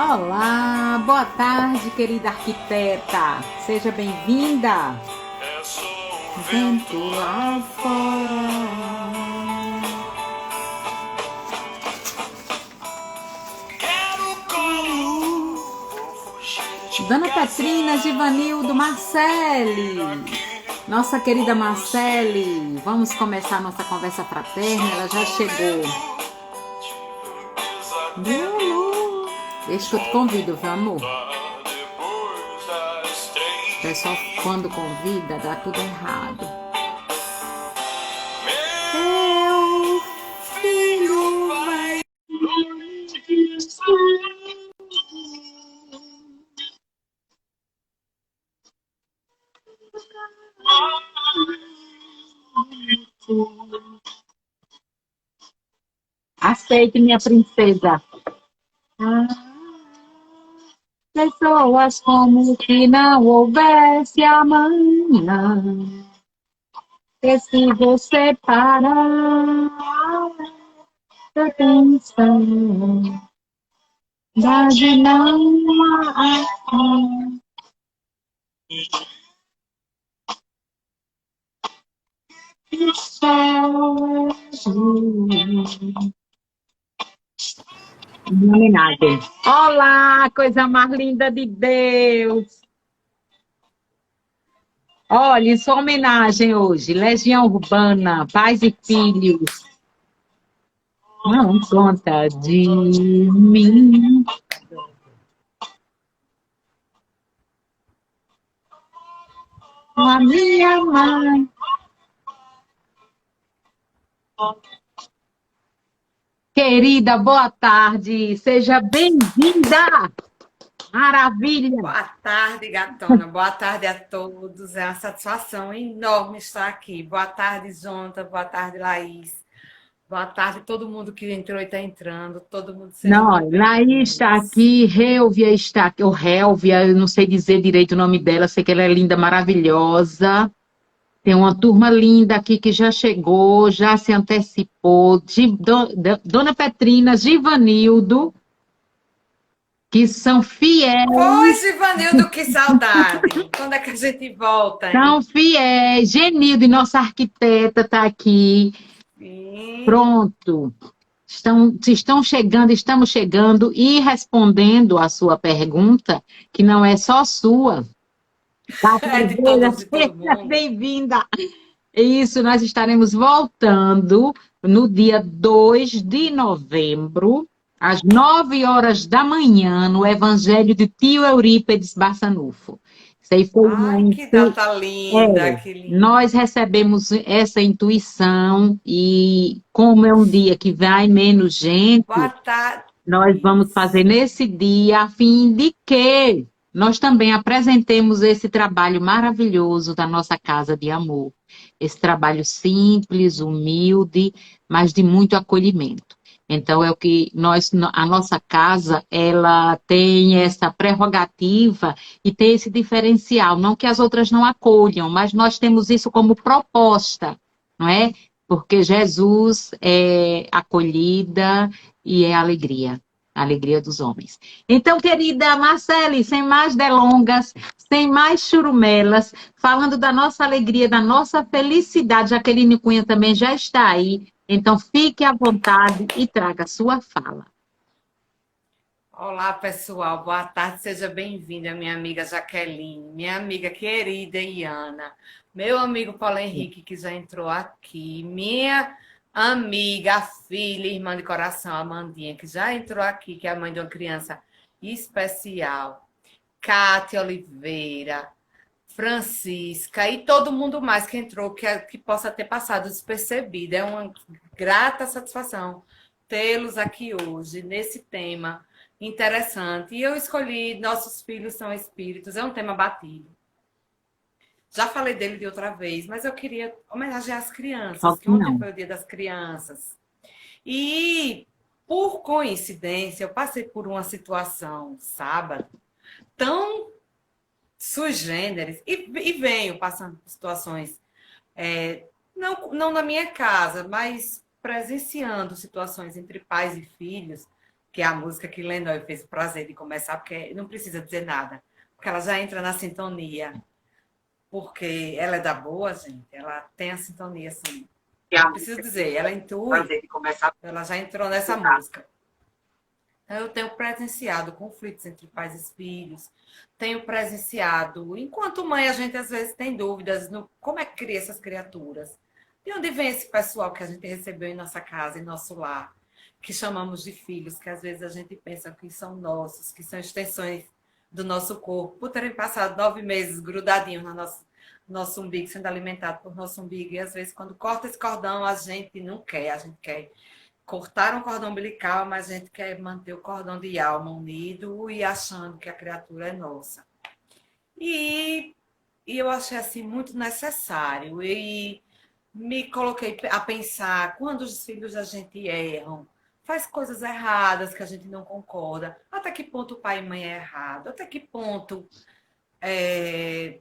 Olá, boa tarde, querida arquiteta. Seja bem-vinda. Vento lá fora. Dona Petrina, Givanildo, Marcele. Nossa querida Marcele, vamos começar nossa conversa fraterna. Ela já chegou. Deixa que eu te convido, viu, amor? O pessoal, quando convida, dá tudo errado. Meu filho vai. Aceite, minha princesa. Pessoas como que não houvesse amanhã. E se você parar atenção, verdade não há fim. O céu é azul. Uma homenagem. Olá, coisa mais linda de Deus! Olha, em sua homenagem hoje, Legião Urbana, Pais e Filhos. Não conta de mim. A minha mãe. Querida, boa tarde. Seja bem-vinda. Maravilha. Boa tarde, gatona. Boa tarde a todos. É uma satisfação enorme estar aqui. Boa tarde, Jonta. Boa tarde, Laís. Boa tarde, todo mundo que entrou e está entrando. Todo mundo sejam Não, muito Laís está bem-vindos. aqui, Rélvia está aqui, ou Rélvia, eu não sei dizer direito o nome dela, sei que ela é linda, maravilhosa. Tem uma turma linda aqui que já chegou, já se antecipou. Dona Petrina, Givanildo, que são fiéis, Pois, Ivanildo, que saudade. Quando é que a gente volta, são hein? fiéis. Genilde, nossa arquiteta, está aqui. Sim. Pronto. Estão chegando, estamos chegando e respondendo a sua pergunta, que não é só sua. Tá, É de Oliveira, todos e todo seja mundo. bem-vinda. Isso, nós estaremos voltando no dia 2 de novembro, às 9 horas da manhã, no Evangelho de Tio Eurípedes Barçanufo. Isso aí foi Ai, que data linda, é, que lindo. nós recebemos essa intuição e como é um dia que vai menos Boa gente, tarde. nós vamos fazer Isso. nesse dia a fim de que nós também apresentemos esse trabalho maravilhoso da nossa Casa de Amor. Esse trabalho simples, humilde, mas de muito acolhimento. Então é o que a nossa casa, ela tem essa prerrogativa e tem esse diferencial, não que as outras não acolham, mas nós temos isso como proposta, não é? Porque Jesus é acolhida e é alegria, a alegria dos homens. Então, querida Marcele, sem mais delongas, sem mais churumelas, falando da nossa alegria, da nossa felicidade, Jaqueline Cunha também já está aí, então fique à vontade e traga a sua fala. Olá, pessoal. Boa tarde. Seja bem-vinda, minha amiga Jaqueline, minha amiga querida Iana, meu amigo Paulo Henrique, que já entrou aqui, minha amiga, filha, irmã de coração, Amandinha, que já entrou aqui, que é a mãe de uma criança especial, Cátia Oliveira, Francisca e todo mundo mais que entrou, que possa ter passado despercebido. É uma grata satisfação tê-los aqui hoje, nesse tema interessante. E eu escolhi Nossos Filhos São Espíritos, é um tema batido. Já falei dele de outra vez, mas eu queria homenagear as crianças, Só que que ontem não. foi o Dia das Crianças. E, por coincidência, eu passei por uma situação sábado tão sui generis, e venho passando por situações, não na minha casa, mas presenciando situações entre pais e filhos, que é a música que Lenói fez o prazer de começar, porque não precisa dizer nada, porque ela já entra na sintonia, porque ela é da boa, gente, ela tem a sintonia, assim, não preciso dizer, ela intui, ela já entrou nessa música. Então, eu tenho presenciado conflitos entre pais e filhos, tenho presenciado, enquanto mãe, a gente às vezes tem dúvidas no como é que cria essas criaturas. De onde vem esse pessoal que a gente recebeu em nossa casa, em nosso lar, que chamamos de filhos, que às vezes a gente pensa que são nossos, que são extensões do nosso corpo, por terem passado 9 meses grudadinhos no nosso umbigo, sendo alimentado por nosso umbigo. E às vezes, quando corta esse cordão, a gente não quer, a gente quer cortar um cordão umbilical, mas a gente quer manter o cordão de alma unido e achando que a criatura é nossa. E eu achei assim muito necessário. E me coloquei a pensar, quando os filhos da gente erram, faz coisas erradas que a gente não concorda, até que ponto o pai e mãe é errado, até que ponto é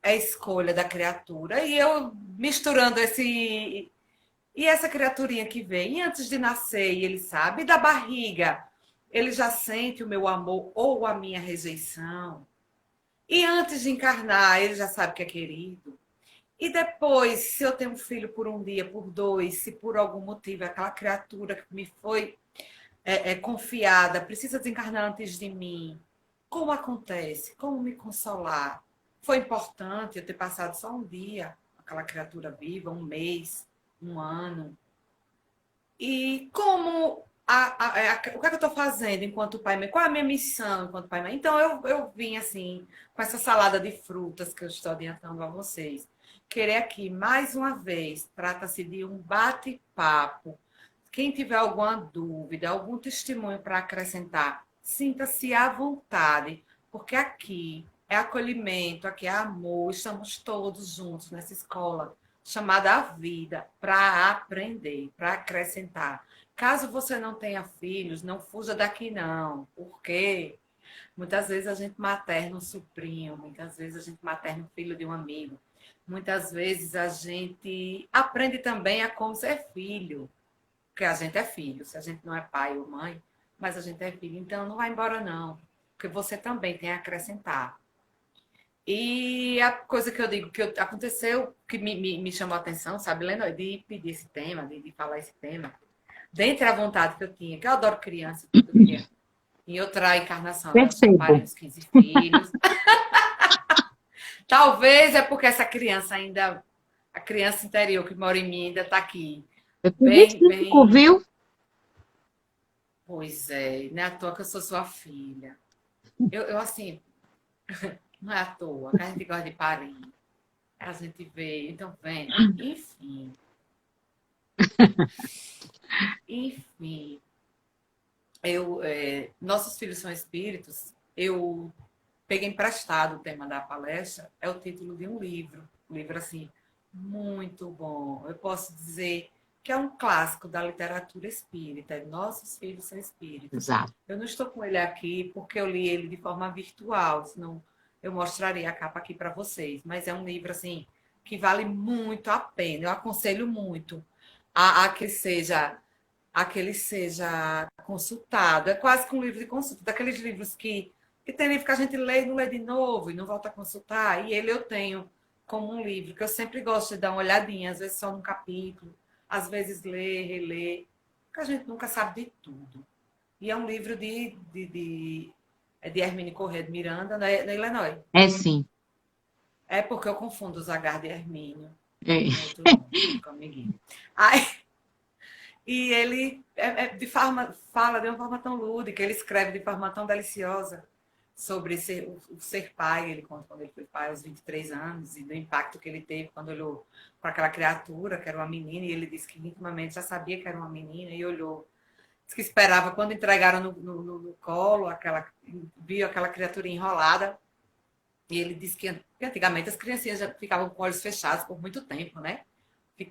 escolha da criatura. E eu misturando esse... E essa criaturinha que vem, antes de nascer, e ele sabe, da barriga, ele já sente o meu amor ou a minha rejeição. E antes de encarnar, ele já sabe que é querido. E depois, se eu tenho um filho por um dia, por dois, se por algum motivo aquela criatura que me foi confiada precisa desencarnar antes de mim, como acontece? Como me consolar? Foi importante eu ter passado só um dia aquela criatura viva, um mês, um ano. E como o que é que eu estou fazendo enquanto pai e mãe? Qual é a minha missão enquanto pai e mãe? Então, eu vim assim, com essa salada de frutas que eu estou adiantando a vocês. Querer aqui, mais uma vez, trata-se de um bate-papo. Quem tiver alguma dúvida, algum testemunho para acrescentar, sinta-se à vontade, porque aqui é acolhimento, aqui é amor, estamos todos juntos nessa escola chamada a vida, para aprender, para acrescentar. Caso você não tenha filhos, não fuja daqui não, porque muitas vezes a gente materna um sobrinho, muitas vezes a gente materna um filho de um amigo, muitas vezes a gente aprende também a como ser filho, porque a gente é filho, se a gente não é pai ou mãe, mas a gente é filho, então não vai embora não, porque você também tem a acrescentar. E a coisa que eu digo que aconteceu, que me chamou a atenção, sabe, Leno, de pedir esse tema, de falar esse tema, dentre a vontade que eu tinha, que eu adoro criança, tudo que é. Em outra encarnação, né? Eu parei uns 15 filhos. Talvez é porque essa criança ainda, a criança interior que mora em mim ainda está aqui. Eu tive cinco, viu? Pois é, não é à toa que eu sou sua filha. Eu assim, não é à toa, que a gente gosta de parir. A gente vê, então vem. Enfim. Enfim. Nossos filhos são espíritos. Eu peguei emprestado o tema da palestra, é o título de um livro. Um livro, assim, muito bom. Eu posso dizer que é um clássico da literatura espírita. Nossos filhos são espíritos. Exato. Eu não estou com ele aqui porque eu li ele de forma virtual, senão eu mostraria a capa aqui para vocês. Mas é um livro, assim, que vale muito a pena. Eu aconselho muito a que ele seja consultado. É quase que um livro de consulta, daqueles livros que tem livro que a gente lê e não lê de novo e não volta a consultar. E ele eu tenho como um livro que eu sempre gosto de dar uma olhadinha, às vezes só num capítulo, às vezes ler, reler, porque a gente nunca sabe de tudo. E é um livro de Hermínio Corrêa de Miranda, não é, Lenói? É sim. É porque eu confundo os H de Hermínio. É. Com amiguinho. Aí, e ele fala de uma forma tão lúdica, ele escreve de forma tão deliciosa sobre o ser pai. Ele conta quando ele foi pai aos 23 anos e do impacto que ele teve quando olhou para aquela criatura, que era uma menina, e ele disse que intimamente já sabia que era uma menina e olhou. Disse que esperava, quando entregaram no colo, viu aquela criatura enrolada. E ele disse que antigamente as criancinhas já ficavam com olhos fechados por muito tempo, né?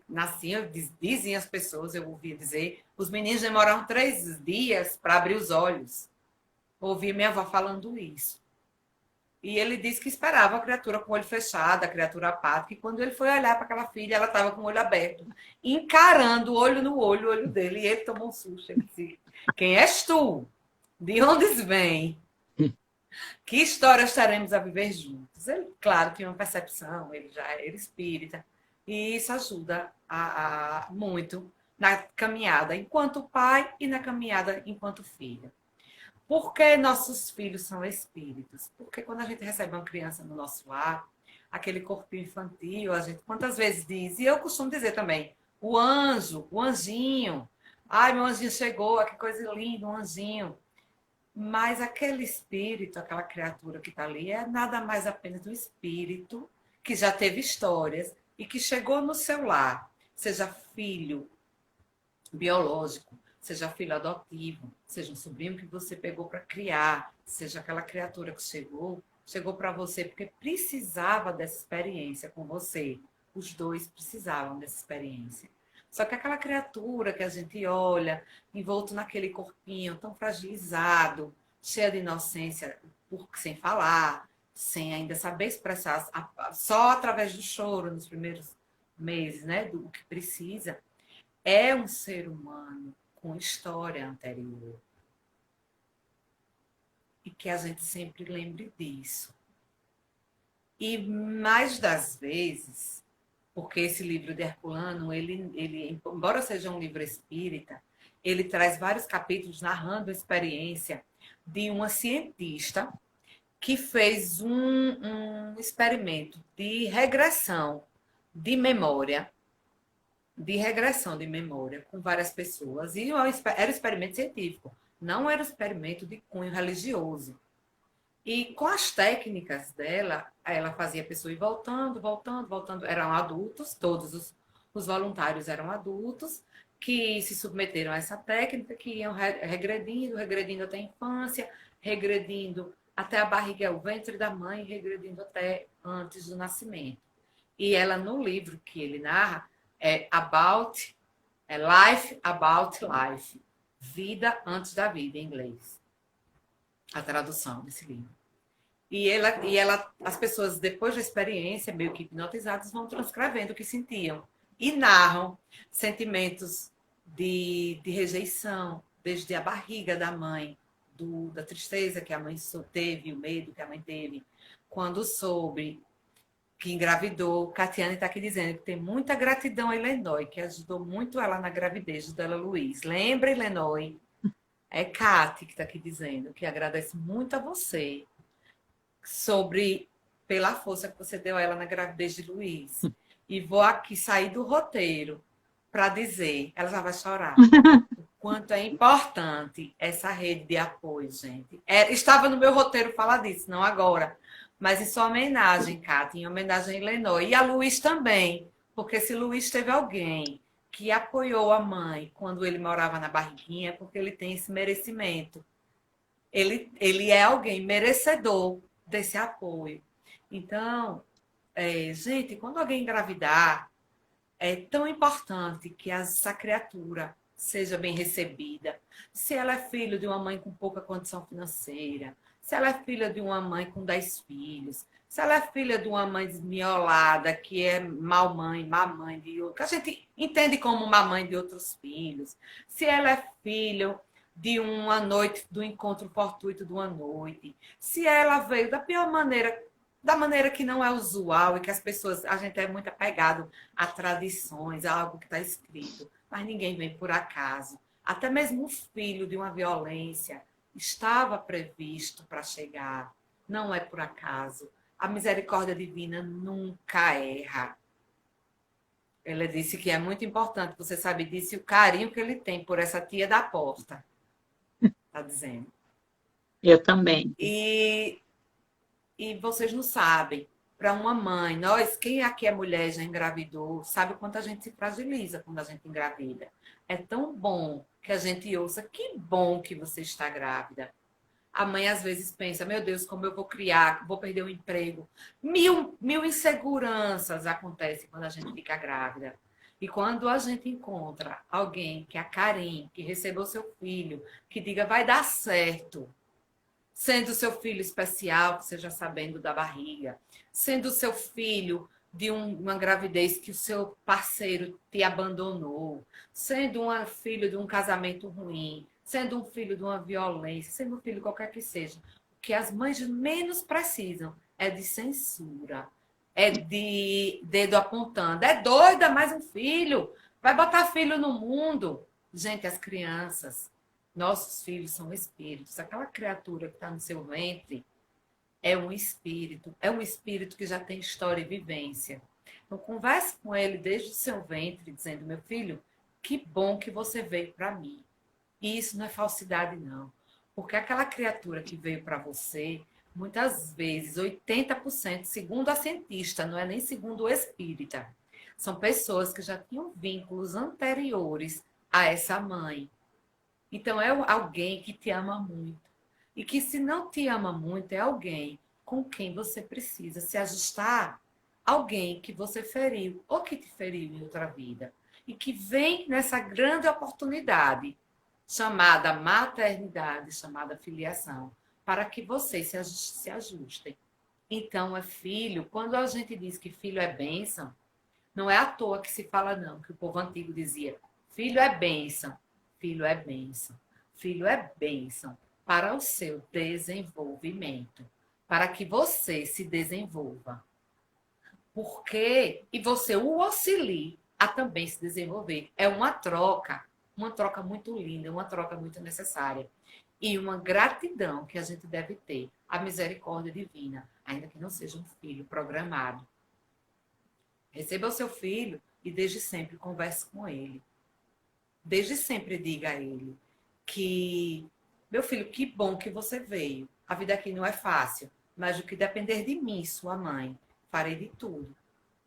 Nasciam, diziam as pessoas, eu ouvia dizer, os meninos demoraram 3 dias para abrir os olhos. Ouvi minha avó falando isso. E ele disse que esperava a criatura com o olho fechado, a criatura apática, e quando ele foi olhar para aquela filha, ela estava com o olho aberto, encarando, olho no olho, o olho dele, e ele tomou um susto. Ele disse, quem és tu? De onde vem? Que histórias teremos a viver juntos? Ele, claro, tinha uma percepção, ele já era espírita, e isso ajuda muito na caminhada enquanto pai e na caminhada enquanto filha. Por que nossos filhos são espíritos? Porque quando a gente recebe uma criança no nosso lar, aquele corpinho infantil, a gente quantas vezes diz, e eu costumo dizer também, o anjo, o anjinho, ai, meu anjinho chegou, que coisa linda, um anjinho. Mas aquele espírito, aquela criatura que está ali, é nada mais apenas um espírito que já teve histórias e que chegou no seu lar, seja filho biológico, seja filho adotivo, seja um sobrinho que você pegou para criar, seja aquela criatura que chegou para você porque precisava dessa experiência com você. Os dois precisavam dessa experiência. Só que aquela criatura que a gente olha, envolto naquele corpinho tão fragilizado, cheia de inocência, sem falar, sem ainda saber expressar, só através do choro nos primeiros meses, né, do que precisa, é um ser humano com história anterior. E que a gente sempre lembre disso. E mais das vezes, porque esse livro de Herculano, ele, embora seja um livro espírita, ele traz vários capítulos narrando a experiência de uma cientista que fez um experimento de regressão de memória com várias pessoas. E era um experimento científico, não era um experimento de cunho religioso. E com as técnicas dela, ela fazia a pessoa ir voltando. Eram adultos, todos os voluntários eram adultos, que se submeteram a essa técnica, que iam regredindo até a infância, regredindo até a barriga, o ventre da mãe, regredindo até antes do nascimento. E ela, no livro que ele narra, Life About Life, Vida Antes da Vida, em inglês. A tradução desse livro. E as pessoas, depois da experiência, meio que hipnotizadas, vão transcrevendo o que sentiam. E narram sentimentos de rejeição, desde a barriga da mãe, da tristeza que a mãe teve, o medo que a mãe teve, quando soube que engravidou. Catiane está aqui dizendo que tem muita gratidão a Elenói, que ajudou muito ela na gravidez dela, Luiz. Lembra, Elenói? É Cati que está aqui dizendo que agradece muito a você pela força que você deu a ela na gravidez de Luiz. E vou aqui sair do roteiro para dizer, ela já vai chorar, o quanto é importante essa rede de apoio, gente. Estava no meu roteiro falar disso, não agora. Mas em sua homenagem, Cátia, em homenagem a Elenor. E a Luiz também, porque se Luiz teve alguém que apoiou a mãe quando ele morava na barriguinha, porque ele tem esse merecimento. Ele é alguém merecedor desse apoio. Então, gente, quando alguém engravidar, é tão importante que essa criatura seja bem recebida. Se ela é filho de uma mãe com pouca condição financeira, se ela é filha de uma mãe com 10 filhos, se ela é filha de uma mãe desmiolada, que é má mãe de outra, que a gente entende como má mãe de outros filhos, se ela é filho de uma noite, do encontro fortuito de uma noite, se ela veio da pior maneira, da maneira que não é usual e que as pessoas, a gente é muito apegado a tradições, a algo que está escrito, mas ninguém vem por acaso. Até mesmo o filho de uma violência estava previsto para chegar, não é por acaso. A misericórdia divina nunca erra. Ela disse que é muito importante, você sabe disso, e o carinho que ele tem por essa tia da porta. Está dizendo. Eu também. E vocês não sabem, para uma mãe, quem aqui é mulher, já engravidou, sabe o quanto a gente se fragiliza quando a gente engravida. É tão bom que a gente ouça, que bom que você está grávida. A mãe às vezes pensa, meu Deus, como eu vou criar, vou perder o emprego. Mil inseguranças acontecem quando a gente fica grávida. E quando a gente encontra alguém que é a Karim, que recebeu seu filho, que diga, vai dar certo, sendo seu filho especial, seja sabendo da barriga, sendo seu filho de uma gravidez que o seu parceiro te abandonou, sendo filho de um casamento ruim, sendo um filho de uma violência, sendo um filho qualquer que seja. O que as mães menos precisam é de censura, é de dedo apontando. É doida, mais um filho. Vai botar filho no mundo. Gente, as crianças, nossos filhos são espíritos. Aquela criatura que está no seu ventre é um espírito que já tem história e vivência. Então, converse com ele desde o seu ventre, dizendo: meu filho, que bom que você veio para mim. E isso não é falsidade, não. Porque aquela criatura que veio para você, muitas vezes, 80%, segundo a cientista, não é nem segundo o espírita, são pessoas que já tinham vínculos anteriores a essa mãe. Então, é alguém que te ama muito. E que, se não te ama muito, é alguém com quem você precisa se ajustar. Alguém que você feriu ou que te feriu em outra vida. E que vem nessa grande oportunidade chamada maternidade, chamada filiação, para que vocês se ajustem. Então, é filho, quando a gente diz que filho é bênção, não é à toa que se fala, não, que o povo antigo dizia: filho é bênção, filho é bênção, filho é bênção para o seu desenvolvimento, para que você se desenvolva. Porque, e você o auxilie a também se desenvolver. É uma troca muito linda, uma troca muito necessária. E uma gratidão que a gente deve ter à misericórdia divina, ainda que não seja um filho programado. Receba o seu filho e desde sempre converse com ele. Desde sempre diga a ele que, meu filho, que bom que você veio. A vida aqui não é fácil, mas o que depender de mim, sua mãe, farei de tudo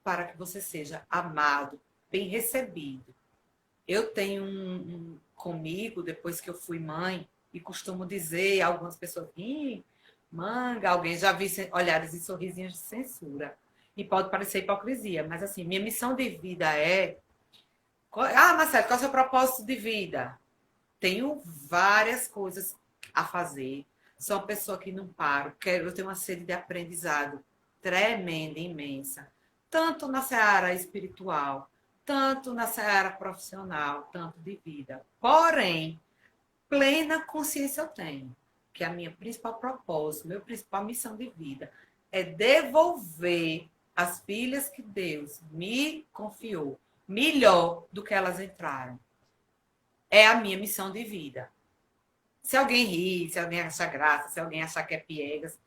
para que você seja amado, bem recebido. Eu tenho comigo, depois que eu fui mãe, e costumo dizer a algumas pessoas: manga, alguém já vi olhares e sorrisinhos de censura. E pode parecer hipocrisia, mas assim, minha missão de vida é... Marcelo, qual é o seu propósito de vida? Tenho várias coisas a fazer. Sou uma pessoa que não paro. Eu tenho uma sede de aprendizado tremenda, imensa. Tanto na seara espiritual, tanto na seara profissional, tanto de vida. Porém, plena consciência eu tenho que a minha principal propósito, minha principal missão de vida é devolver as filhas que Deus me confiou melhor do que elas entraram. É a minha missão de vida. Se alguém rir, se alguém achar graça, se alguém achar que é piegas,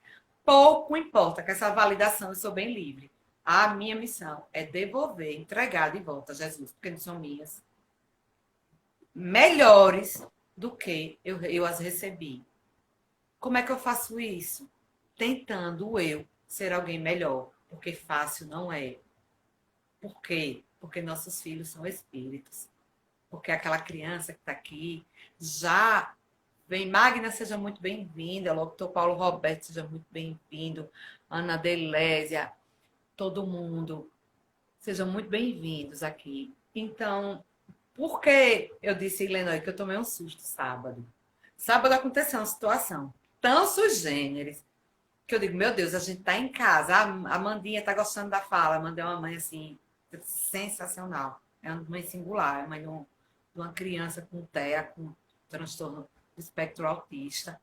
pouco importa, que essa validação eu sou bem livre. A minha missão é devolver, entregar de volta a Jesus, porque não são minhas, melhores do que eu as recebi. Como é que eu faço isso? Tentando eu ser alguém melhor, porque fácil não é. Por quê? Porque nossos filhos são espíritos. Porque aquela criança que está aqui já vem. Magna, seja muito bem-vinda. Doutor Paulo Roberto, seja muito bem-vindo. Ana Delésia, todo mundo, sejam muito bem-vindos aqui. Então, por que eu disse, Lenói, que eu tomei um susto sábado? Sábado aconteceu uma situação tão sui generis que eu digo: meu Deus, a gente está em casa. A Mandinha está gostando da fala. A Amanda é uma mãe, assim, sensacional. É uma mãe singular, é mãe de uma criança com TEA, com transtorno do espectro autista.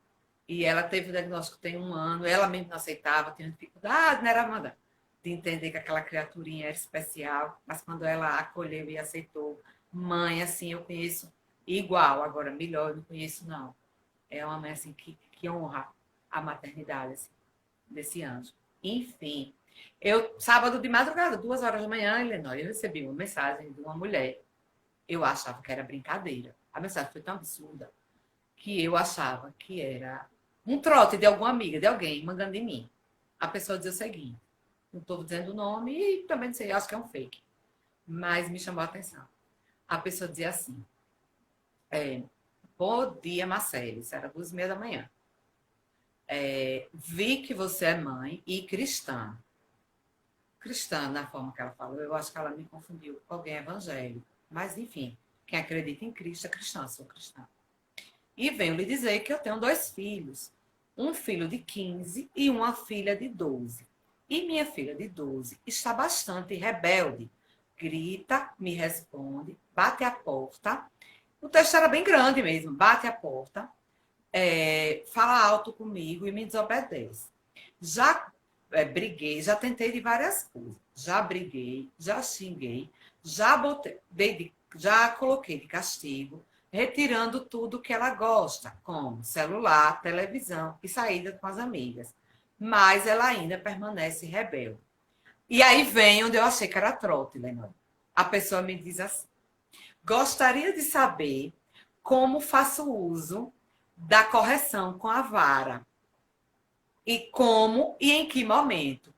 E ela teve o diagnóstico tem 1 ano. Ela mesmo não aceitava, tinha dificuldade, não era, Amanda, de entender que aquela criaturinha era especial. Mas quando ela acolheu e aceitou, mãe, assim, eu conheço igual. Agora, melhor eu não conheço, não. É uma mãe, assim, que honra a maternidade, assim, desse anjo. Enfim, sábado de madrugada, 2 horas da manhã, Eleonora, eu recebi uma mensagem de uma mulher. Eu achava que era brincadeira. A mensagem foi tão absurda que eu achava que era um trote de alguma amiga, de alguém, mandando de mim. A pessoa dizia o seguinte: não estou dizendo o nome e também não sei, acho que é um fake. Mas me chamou a atenção. A pessoa dizia assim: bom dia, Marcelo. Isso era 2h30 da manhã. Vi que você é mãe e cristã. Cristã, na forma que ela falou, eu acho que ela me confundiu com alguém evangélico. Mas, enfim, quem acredita em Cristo é cristã, sou cristã. E venho lhe dizer que eu tenho 2 filhos. Um filho de 15 e uma filha de 12. E minha filha de 12 está bastante rebelde. Grita, me responde, bate a porta O texto era bem grande mesmo. Bate a porta, fala alto comigo e me desobedece. Já briguei, já tentei de várias coisas. Já briguei, já xinguei, já botei, já coloquei de castigo, retirando tudo que ela gosta, como celular, televisão e saída com as amigas. Mas ela ainda permanece rebelde. E aí vem onde eu achei que era trote, Lenora. A pessoa me diz assim: gostaria de saber como faço uso da correção com a vara. E como e em que momento.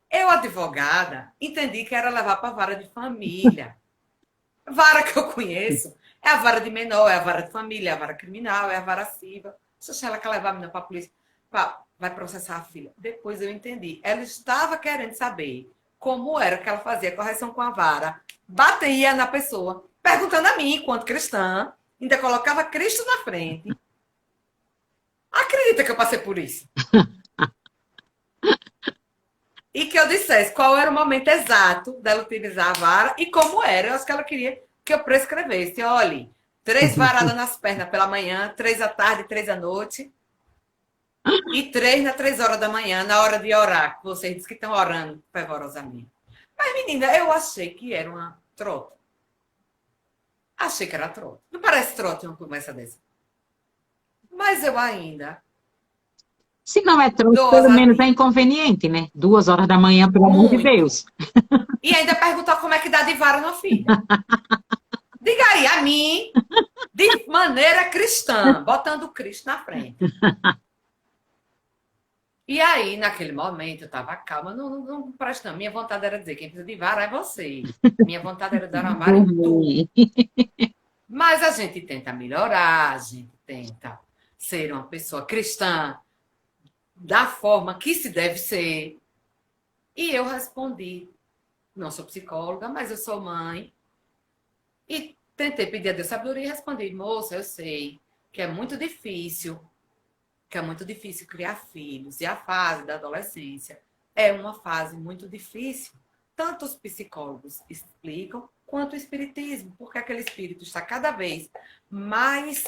Eu, advogada, entendi que era levar para a vara de família. A vara que eu conheço é a vara de menor, é a vara de família, é a vara criminal, é a vara civil. Se ela quer levar a menina para a polícia, vai processar a filha. Depois eu entendi. Ela estava querendo saber como era que ela fazia correção com a vara, batia na pessoa, perguntando a mim, enquanto cristã, ainda colocava Cristo na frente. Acredita que eu passei por isso? E que eu dissesse qual era o momento exato dela utilizar a vara e como era. Eu acho que ela queria que eu prescrevesse. Olhe, 3 varadas nas pernas pela manhã, 3 à tarde, 3 à noite. E 3 nas 3 horas da manhã, na hora de orar. Que vocês dizem que estão orando fervorosamente. Mas, menina, eu achei que era uma trota. Achei que era trota. Não parece trota uma conversa dessa. Mas eu ainda Se não é trote, dou as pelo menos é amigas. inconveniente, né? 2 horas da manhã, pelo amor de Muito. Deus. E ainda perguntar como é que dá de vara na filha. Diga aí, a mim, de maneira cristã, botando o Cristo na frente. E aí, naquele momento, eu estava calma, não presta não. Minha vontade era dizer, quem precisa de vara é vocês. Minha vontade era dar uma vara em tudo. Mas a gente tenta melhorar, a gente tenta ser uma pessoa cristã da forma que se deve ser. E eu respondi, não sou psicóloga, mas eu sou mãe. E tentei pedir a Deus sabedoria e respondi, moça, eu sei que é muito difícil criar filhos. E a fase da adolescência é uma fase muito difícil. Tanto os psicólogos explicam, quanto o espiritismo, porque aquele espírito está cada vez mais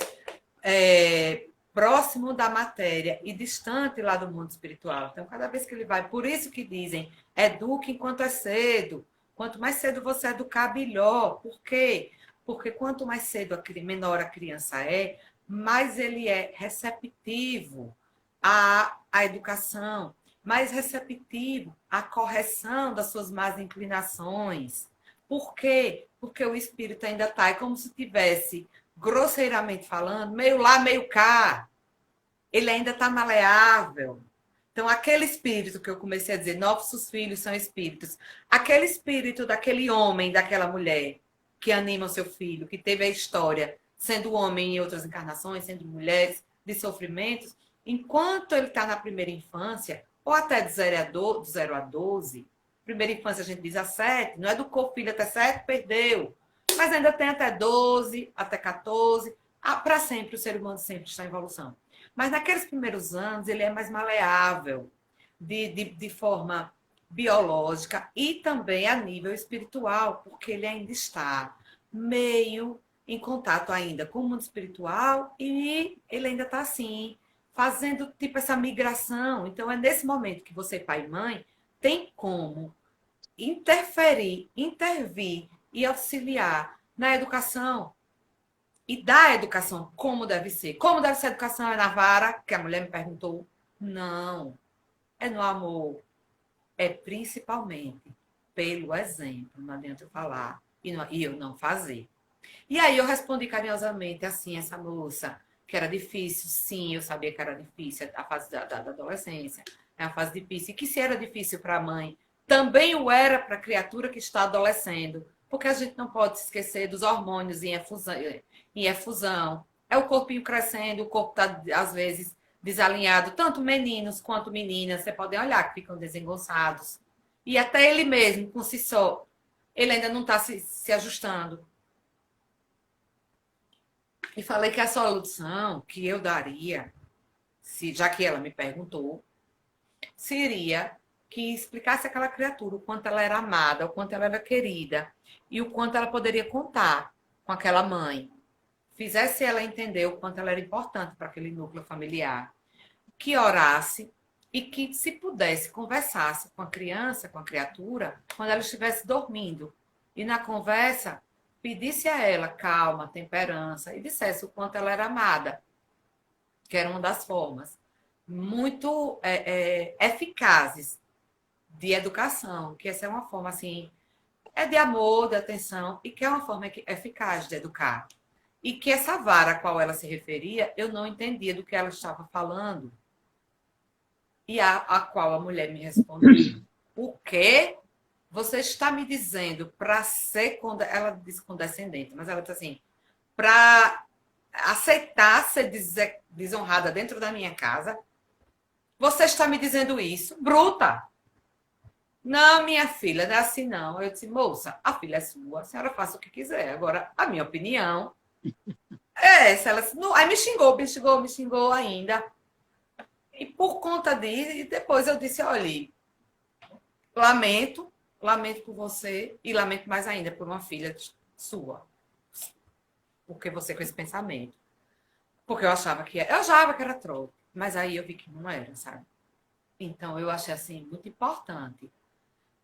próximo da matéria e distante lá do mundo espiritual. Então, cada vez que ele vai, por isso que dizem, eduque enquanto é cedo. Quanto mais cedo você educar, melhor. Por quê? Porque quanto mais cedo menor a criança é, mais ele é receptivo à educação, mais receptivo à correção das suas más inclinações. Por quê? Porque o espírito ainda está, é como se tivesse, grosseiramente falando, meio lá, meio cá. Ele ainda está maleável. Então, aquele espírito que eu comecei a dizer, nossos filhos são espíritos, aquele espírito daquele homem, daquela mulher que anima o seu filho, que teve a história, sendo homem em outras encarnações, sendo mulheres, de sofrimentos, enquanto ele está na primeira infância, ou até de 0 a 12, primeira infância a gente diz a 7, não educou o filho até 7, perdeu. Mas ainda tem até 12, até 14, para sempre, o ser humano sempre está em evolução. Mas naqueles primeiros anos, ele é mais maleável, de forma biológica e também a nível espiritual, porque ele ainda está meio em contato ainda com o mundo espiritual e ele ainda está assim, fazendo tipo essa migração. Então, é nesse momento que você, pai e mãe, tem como interferir, intervir e auxiliar na educação. E dar a educação como deve ser. Como deve ser a educação? É na vara, que a mulher me perguntou. Não. É no amor. É principalmente pelo exemplo. Não adianta eu falar e eu não fazer. E aí eu respondi carinhosamente assim, essa moça, que era difícil. Sim, eu sabia que era difícil. A fase da adolescência é uma fase difícil. E que se era difícil para a mãe, também o era para a criatura que está adolescendo. Porque a gente não pode se esquecer dos hormônios em efusão. É o corpinho crescendo, o corpo está, às vezes, desalinhado. Tanto meninos quanto meninas, você pode olhar que ficam desengonçados. E até ele mesmo, por si só, ele ainda não está se ajustando. E falei que a solução que eu daria, já que ela me perguntou, seria que explicasse àquela criatura o quanto ela era amada, o quanto ela era querida e o quanto ela poderia contar com aquela mãe. fizesse ela entender o quanto ela era importante para aquele núcleo familiar, que orasse e que, se pudesse, conversasse com a criança, com a criatura, quando ela estivesse dormindo. E na conversa, pedisse a ela calma, temperança e dissesse o quanto ela era amada, que era uma das formas muito eficazes de educação, que essa é uma forma assim, é de amor, de atenção, e que é uma forma eficaz de educar. E que essa vara a qual ela se referia, eu não entendia do que ela estava falando. E a qual a mulher me respondeu: o quê? Você está me dizendo para ser, ela disse condescendente, mas ela disse assim, para aceitar ser desonrada dentro da minha casa? Você está me dizendo isso? Bruta! Não, minha filha, não é assim não. Eu disse, moça, a filha é sua, a senhora faça o que quiser. Agora, a minha opinião é essa. Ela disse, não, aí me xingou ainda. E por conta disso, e depois eu disse, olha, lamento por você e lamento mais ainda por uma filha sua. Porque você com esse pensamento. Porque eu achava que era troll, mas aí eu vi que não era, sabe? Então eu achei assim muito importante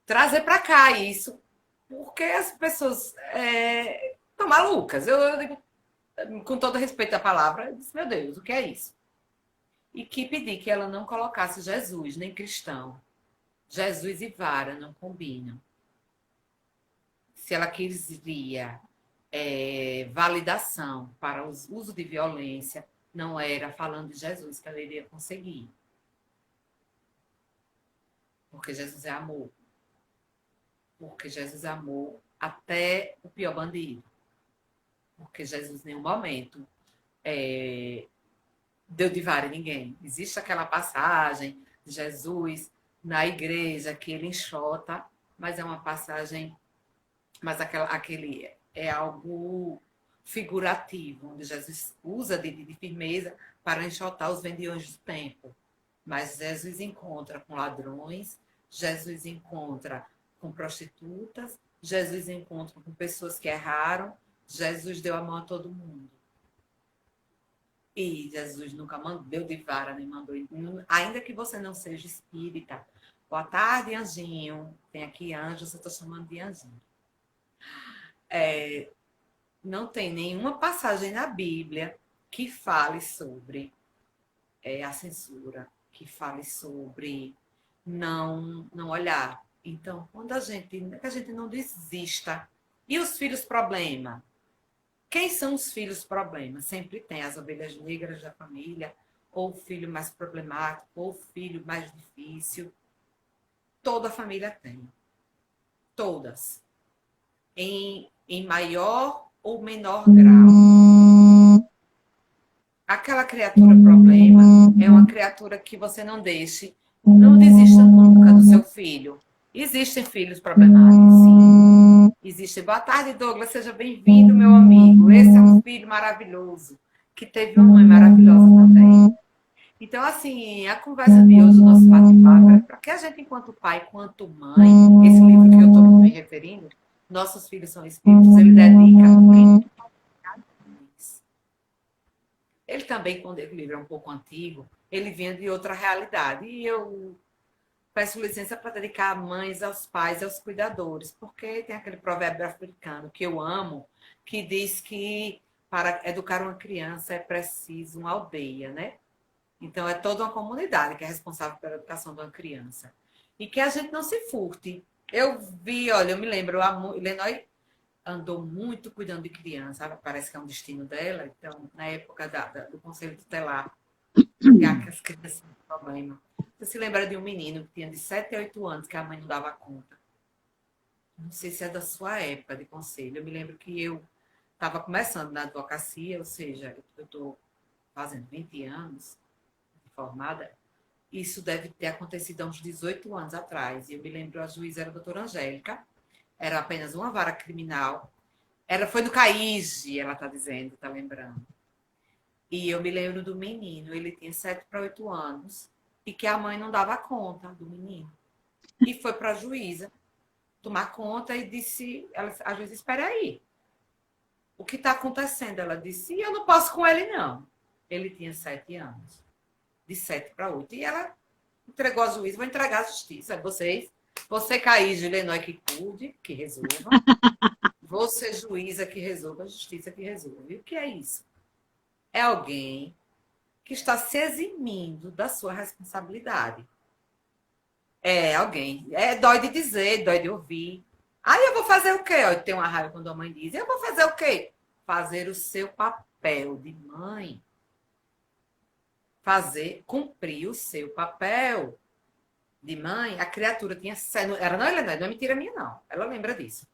trazer para cá isso, porque as pessoas estão malucas. Eu digo, com todo respeito à palavra, eu disse, meu Deus, o que é isso? E que pedi que ela não colocasse Jesus, nem cristão. Jesus e vara não combinam. Se ela queria validação para o uso de violência, não era falando de Jesus que ela iria conseguir. Porque Jesus é amor. Porque Jesus amou até o pior bandido. Porque Jesus, em nenhum momento, deu de vara em ninguém. Existe aquela passagem de Jesus na igreja que ele enxota, mas é uma passagem, mas aquele é algo figurativo, onde Jesus usa de firmeza para enxotar os vendilhões do tempo. Mas Jesus encontra com ladrões, Jesus encontra com prostitutas, Jesus encontra com pessoas que erraram, Jesus deu a mão a todo mundo. E Jesus nunca deu de vara, nem mandou. Ainda que você não seja espírita. Boa tarde, anjinho. Tem aqui anjo, eu estou chamando de anjinho. Não tem nenhuma passagem na Bíblia que fale sobre a censura, que fale sobre não olhar. Então, quando a gente não desista. E os filhos problema? Quem são os filhos problema? Sempre tem as ovelhas negras da família, ou o filho mais problemático, ou o filho mais difícil. Toda família tem. Todas. Em maior ou menor grau. Aquela criatura problema é uma criatura que você não desista nunca do seu filho. Existem filhos problemáticos, sim. Existe. Boa tarde, Douglas. Seja bem-vindo, meu amigo. Esse é um filho maravilhoso, que teve uma mãe maravilhosa também. Então, assim, a conversa de hoje, o nosso bate-papo, é para que a gente, enquanto pai, enquanto mãe, esse livro que eu estou me referindo, Nossos Filhos São Espíritos, ele dedica muito. Ele também, quando o livro é um pouco antigo, ele vinha de outra realidade. E eu peço licença para dedicar a mães, aos pais, aos cuidadores, porque tem aquele provérbio africano que eu amo, que diz que para educar uma criança é preciso uma aldeia, né? Então, é toda uma comunidade que é responsável pela educação de uma criança. E que a gente não se furte. Eu vi, olha, eu me lembro, a Lenói andou muito cuidando de criança, parece que é um destino dela. Então, na época do Conselho Tutelar, que as crianças têm problema. Você se lembra de um menino que tinha de 7 a 8 anos que a mãe não dava conta? Não sei se é da sua época de conselho. Eu me lembro que eu estava começando na advocacia, ou seja, eu estou fazendo 20 anos de formada. Isso deve ter acontecido há uns 18 anos atrás. E eu me lembro, a juíza era a doutora Angélica, era apenas uma vara criminal. Ela foi do CAIGE, ela está dizendo, está lembrando. E eu me lembro do menino, ele tinha 7 para 8 anos, e que a mãe não dava conta do menino. E foi para a juíza tomar conta e disse, a juíza, espera aí. o que está acontecendo? Ela disse, eu não posso com ele, não. Ele tinha 7 anos. De 7 para 8. E ela entregou ao juiz, vou entregar à justiça. Você cair, Gilenói, que cuide, que resolva. Você, juíza, que resolva, a justiça que resolve. E o que é isso? É alguém que está se eximindo da sua responsabilidade. É alguém. Dói de dizer, dói de ouvir. Aí eu vou fazer o quê? Eu tenho uma raiva quando a mãe diz. Eu vou fazer o quê? Fazer o seu papel de mãe. Cumprir o seu papel de mãe. A criatura tinha... Não é mentira minha, não. Ela lembra disso.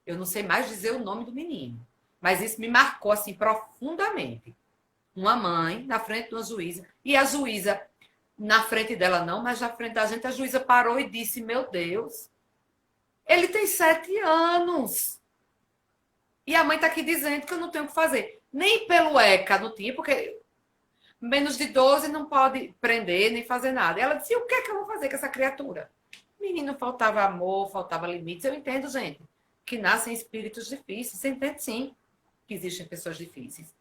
Eu não sei mais dizer o nome do menino. Mas isso me marcou, assim, profundamente. Uma mãe na frente de uma juíza. E a juíza, na frente dela não, mas na frente da gente, a juíza parou e disse, meu Deus, ele tem 7 anos. E a mãe está aqui dizendo que eu não tenho o que fazer. Nem pelo ECA não tinha, porque menos de 12 não pode prender, nem fazer nada. E ela disse, o que é que eu vou fazer com essa criatura? Menino, faltava amor, faltava limites. Eu entendo, gente, que nascem espíritos difíceis. Você entende, sim, que existem pessoas difíceis.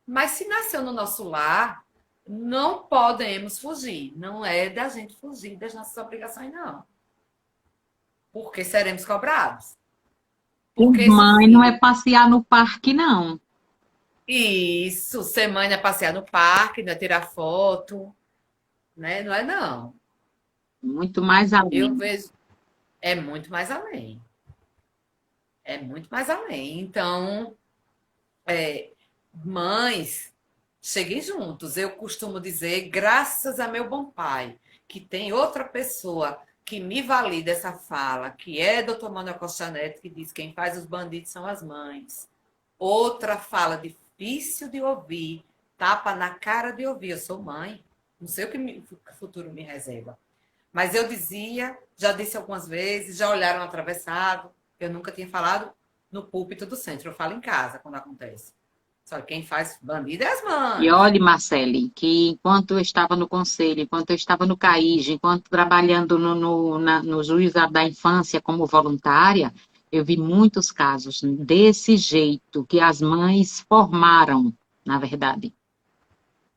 Mas se nasceu no nosso lar, não podemos fugir. Não é da gente fugir das nossas obrigações, não. Porque seremos cobrados. Porque mãe não é passear no parque, não. Isso, ser mãe não é passear no parque, não é tirar foto, né? Não é, não. Muito mais além. Eu vejo... É muito mais além. É muito mais além. Então, mães, cheguem juntos. Eu costumo dizer, graças a meu bom pai, que tem outra pessoa que me valida essa fala, que é Dr. Manuel Costa Neto, que diz que quem faz os bandidos são as mães. Outra fala difícil de ouvir, tapa na cara de ouvir. Eu sou mãe, não sei o que o futuro me reserva. Mas eu dizia, já disse algumas vezes, já olharam atravessado, eu nunca tinha falado no púlpito do centro, eu falo em casa quando acontece. Só que quem faz bandido é as mães. E olhe, Marcele, que enquanto eu estava no conselho, enquanto eu estava no CAIJ, enquanto trabalhando no Juizado da Infância como voluntária, eu vi muitos casos desse jeito, que as mães formaram, na verdade.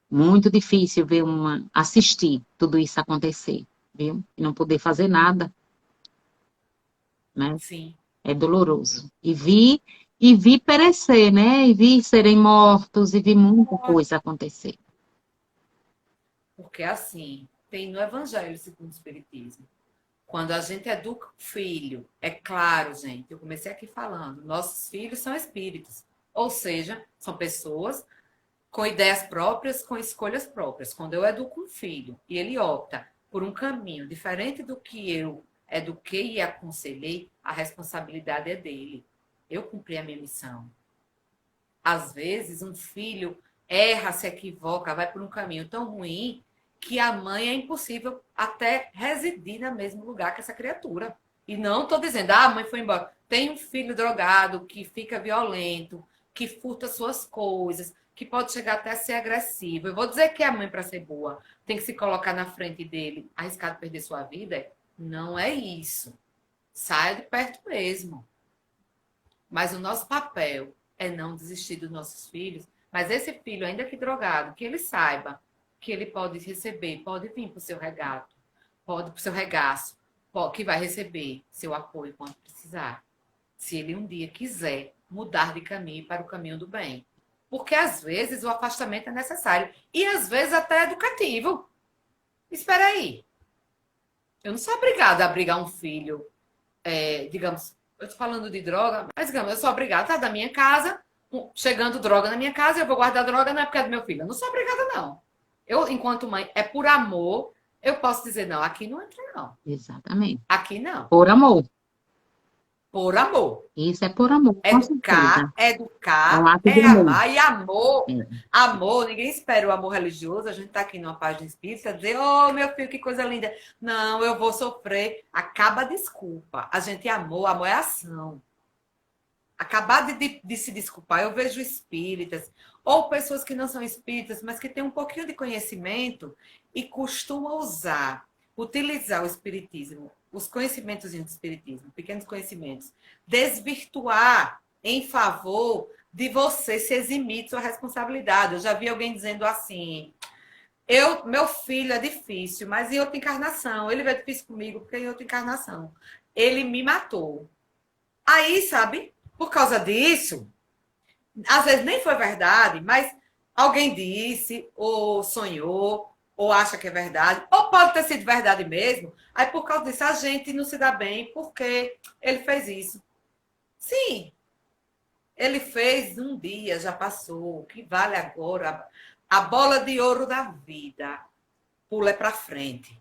Muito difícil ver assistir tudo isso acontecer, viu? E não poder fazer nada, né? Sim. É doloroso. E vi perecer, né? E vi serem mortos, e vi muita coisa acontecer. Porque assim, tem no Evangelho segundo o Espiritismo. Quando a gente educa o filho, é claro, gente, eu comecei aqui falando, nossos filhos são espíritos. Ou seja, são pessoas com ideias próprias, com escolhas próprias. Quando eu educo um filho e ele opta por um caminho diferente do que eu eduquei e aconselhei, a responsabilidade é dele. Eu cumpri a minha missão. Às vezes, um filho erra, se equivoca, vai por um caminho tão ruim que a mãe é impossível até residir no mesmo lugar que essa criatura. E não estou dizendo, a mãe foi embora. Tem um filho drogado que fica violento, que furta suas coisas, que pode chegar até a ser agressivo. Eu vou dizer que a mãe, para ser boa, tem que se colocar na frente dele, arriscado perder sua vida? Não é isso. Saia de perto mesmo. Mas o nosso papel é não desistir dos nossos filhos. Mas esse filho, ainda que drogado, que ele saiba que ele pode receber, pode vir para o seu regato, pode para o seu regaço, que vai receber seu apoio quando precisar. Se ele um dia quiser mudar de caminho para o caminho do bem. Porque às vezes o afastamento é necessário. E às vezes até educativo. Espera aí. Eu não sou obrigada a abrigar um filho, digamos, eu estou falando de droga, mas digamos, eu sou obrigada a estar da minha casa, chegando droga na minha casa, eu vou guardar droga na época do meu filho. Eu não sou obrigada, não. Eu, enquanto mãe, é por amor, eu posso dizer, não, aqui não entra, não. Exatamente. Aqui não. Por amor. Por amor. Isso é por amor. Educar é amar. E amor, amor, ninguém espera o amor religioso. A gente está aqui numa página espírita, dizer, oh, meu filho, que coisa linda. Não, eu vou sofrer. Acaba a desculpa. A gente amor é ação. Acabar de se desculpar, eu vejo espíritas, ou pessoas que não são espíritas, mas que têm um pouquinho de conhecimento e costumam utilizar o espiritismo, os conhecimentos do espiritismo, pequenos conhecimentos, desvirtuar em favor de você se eximir de sua responsabilidade. Eu já vi alguém dizendo assim: meu filho é difícil, mas em outra encarnação. Ele é difícil comigo porque em outra encarnação. Ele me matou. Aí, sabe, por causa disso, às vezes nem foi verdade, mas alguém disse, ou sonhou, ou acha que é verdade, ou pode ter sido verdade mesmo. Aí, por causa disso, a gente não se dá bem porque ele fez isso. Sim, ele fez um dia, já passou. O que vale agora? A bola de ouro da vida. Pula para frente.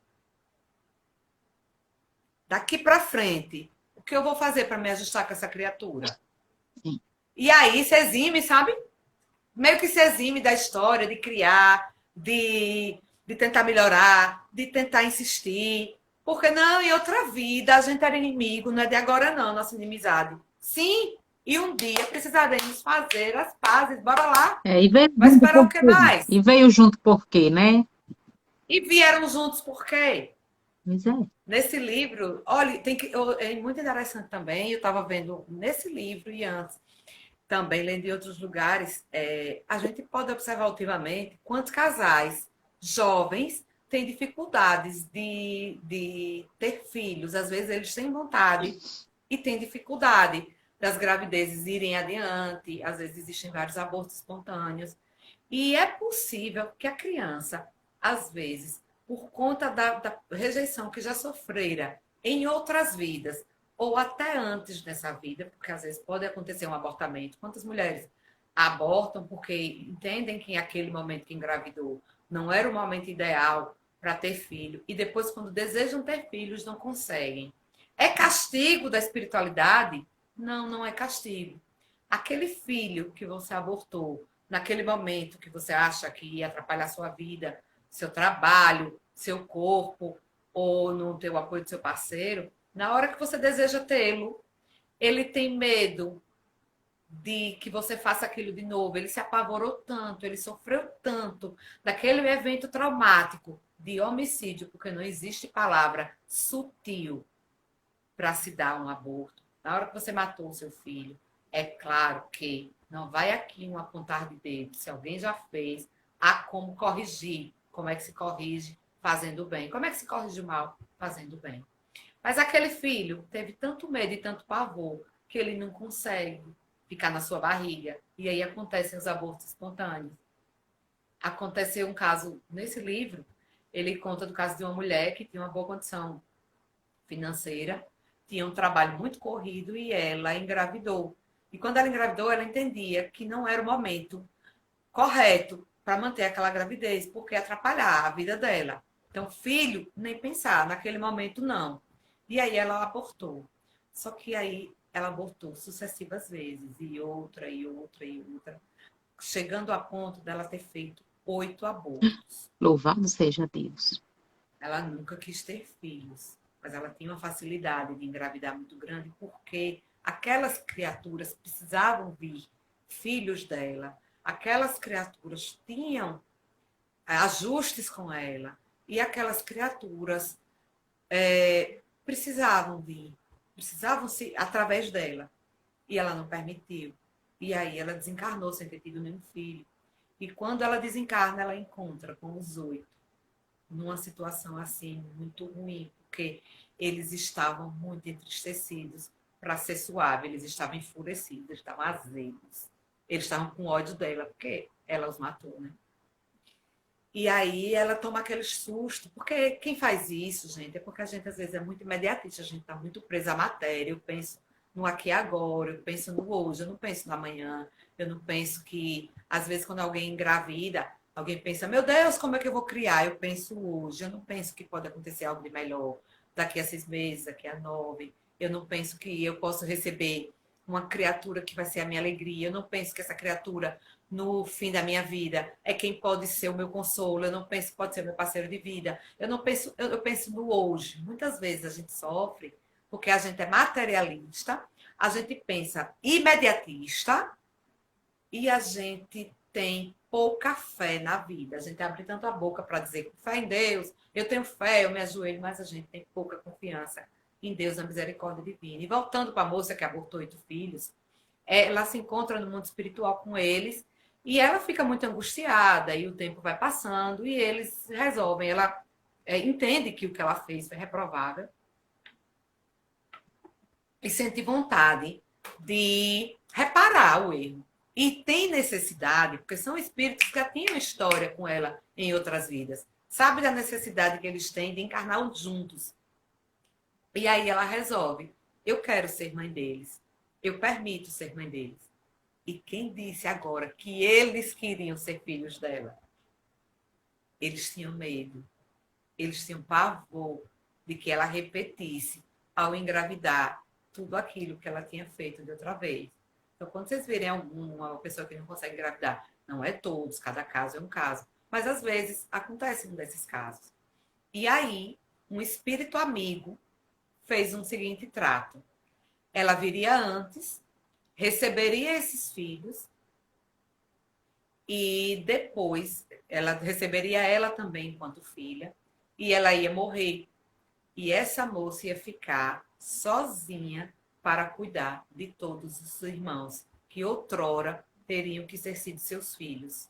Daqui para frente, o que eu vou fazer para me ajustar com essa criatura? Sim. E aí se exime, sabe? Meio que se exime da história, de criar, de tentar melhorar, de tentar insistir. Porque não, em outra vida a gente era inimigo, não é de agora não, nossa inimizade. Sim, e um dia precisaremos fazer as pazes. Bora lá. E veio Vai junto esperar o por que quê? mais? E veio junto por quê, né? E vieram juntos por quê? Pois é. Nesse livro, olha, é muito interessante também. Eu estava vendo nesse livro e antes, também lendo em outros lugares, a gente pode observar ultimamente quantos casais jovens têm dificuldades de ter filhos. Às vezes eles têm vontade e têm dificuldade das gravidezes irem adiante. Às vezes existem vários abortos espontâneos. E é possível que a criança, às vezes, por conta da rejeição que já sofrera em outras vidas, ou até antes dessa vida, porque às vezes pode acontecer um abortamento. Quantas mulheres abortam porque entendem que aquele momento que engravidou não era o momento ideal para ter filho, e depois, quando desejam ter filhos, não conseguem. É castigo da espiritualidade? Não, não é castigo. Aquele filho que você abortou, naquele momento que você acha que ia atrapalhar a sua vida, seu trabalho, seu corpo, ou não ter o apoio do seu parceiro, na hora que você deseja tê-lo, ele tem medo de que você faça aquilo de novo. Ele se apavorou tanto, ele sofreu tanto daquele evento traumático de homicídio, porque não existe palavra sutil para se dar um aborto. Na hora que você matou o seu filho, é claro que não vai aqui um apontar de dedo. Se alguém já fez, há como corrigir. Como é que se corrige? Fazendo bem. Como é que se corrige o mal? Fazendo bem. Mas aquele filho teve tanto medo e tanto pavor que ele não consegue ficar na sua barriga. E aí acontecem os abortos espontâneos. Aconteceu um caso nesse livro, ele conta do caso de uma mulher que tinha uma boa condição financeira, tinha um trabalho muito corrido e ela engravidou. E quando ela engravidou, ela entendia que não era o momento correto para manter aquela gravidez, porque atrapalhar a vida dela. Então, filho, nem pensar, naquele momento não. E aí ela abortou. Só que aí ela abortou sucessivas vezes, e outra, e outra, e outra, chegando a ponto dela ter feito 8 abortos. Louvado seja Deus. Ela nunca quis ter filhos, mas ela tinha uma facilidade de engravidar muito grande, porque aquelas criaturas precisavam vir, filhos dela, aquelas criaturas tinham ajustes com ela, e aquelas criaturas precisavam vir, precisavam se através dela, e ela não permitiu. E aí ela desencarnou sem ter tido nenhum filho. E quando ela desencarna, ela encontra com os 8, numa situação assim muito ruim, porque eles estavam muito entristecidos. Para ser suave, eles estavam enfurecidos, eles estavam azedos. Eles estavam com ódio dela, porque ela os matou, né? E aí ela toma aquele susto, porque quem faz isso, gente, é porque a gente às vezes é muito imediatista, a gente está muito presa à matéria. Eu penso no aqui e agora, eu penso no hoje, eu não penso no amanhã, eu não penso que, às vezes, quando alguém engravida, alguém pensa, meu Deus, como é que eu vou criar? Eu penso hoje, eu não penso que pode acontecer algo de melhor daqui a 6 meses, daqui a 9. Eu não penso que eu posso receber uma criatura que vai ser a minha alegria, eu não penso que essa criatura no fim da minha vida é quem pode ser o meu consolo, eu não penso que pode ser o meu parceiro de vida, eu não penso, eu penso no hoje. Muitas vezes a gente sofre porque a gente é materialista, a gente pensa imediatista e a gente tem pouca fé na vida. A gente abre tanto a boca para dizer fé em Deus, eu tenho fé, eu me ajoelho, mas a gente tem pouca confiança em Deus, na misericórdia divina. E voltando para a moça que abortou 8 filhos, ela se encontra no mundo espiritual com eles e ela fica muito angustiada e o tempo vai passando e eles resolvem. Ela entende que o que ela fez foi reprovável e sente vontade de reparar o erro. E tem necessidade, porque são espíritos que já tinham história com ela em outras vidas. Sabe da necessidade que eles têm de encarnar juntos. E aí ela resolve: eu quero ser mãe deles. Eu permito ser mãe deles. E quem disse agora que eles queriam ser filhos dela? Eles tinham medo. Eles tinham pavor de que ela repetisse, ao engravidar, tudo aquilo que ela tinha feito de outra vez. Então, quando vocês verem alguma pessoa que não consegue engravidar, não é todos, cada caso é um caso. Mas, às vezes, acontece um desses casos. E aí, um espírito amigo fez um seguinte trato. Ela viria antes, receberia esses filhos e depois ela receberia ela também enquanto filha e ela ia morrer. E essa moça ia ficar sozinha para cuidar de todos os irmãos que outrora teriam que ter sido seus filhos.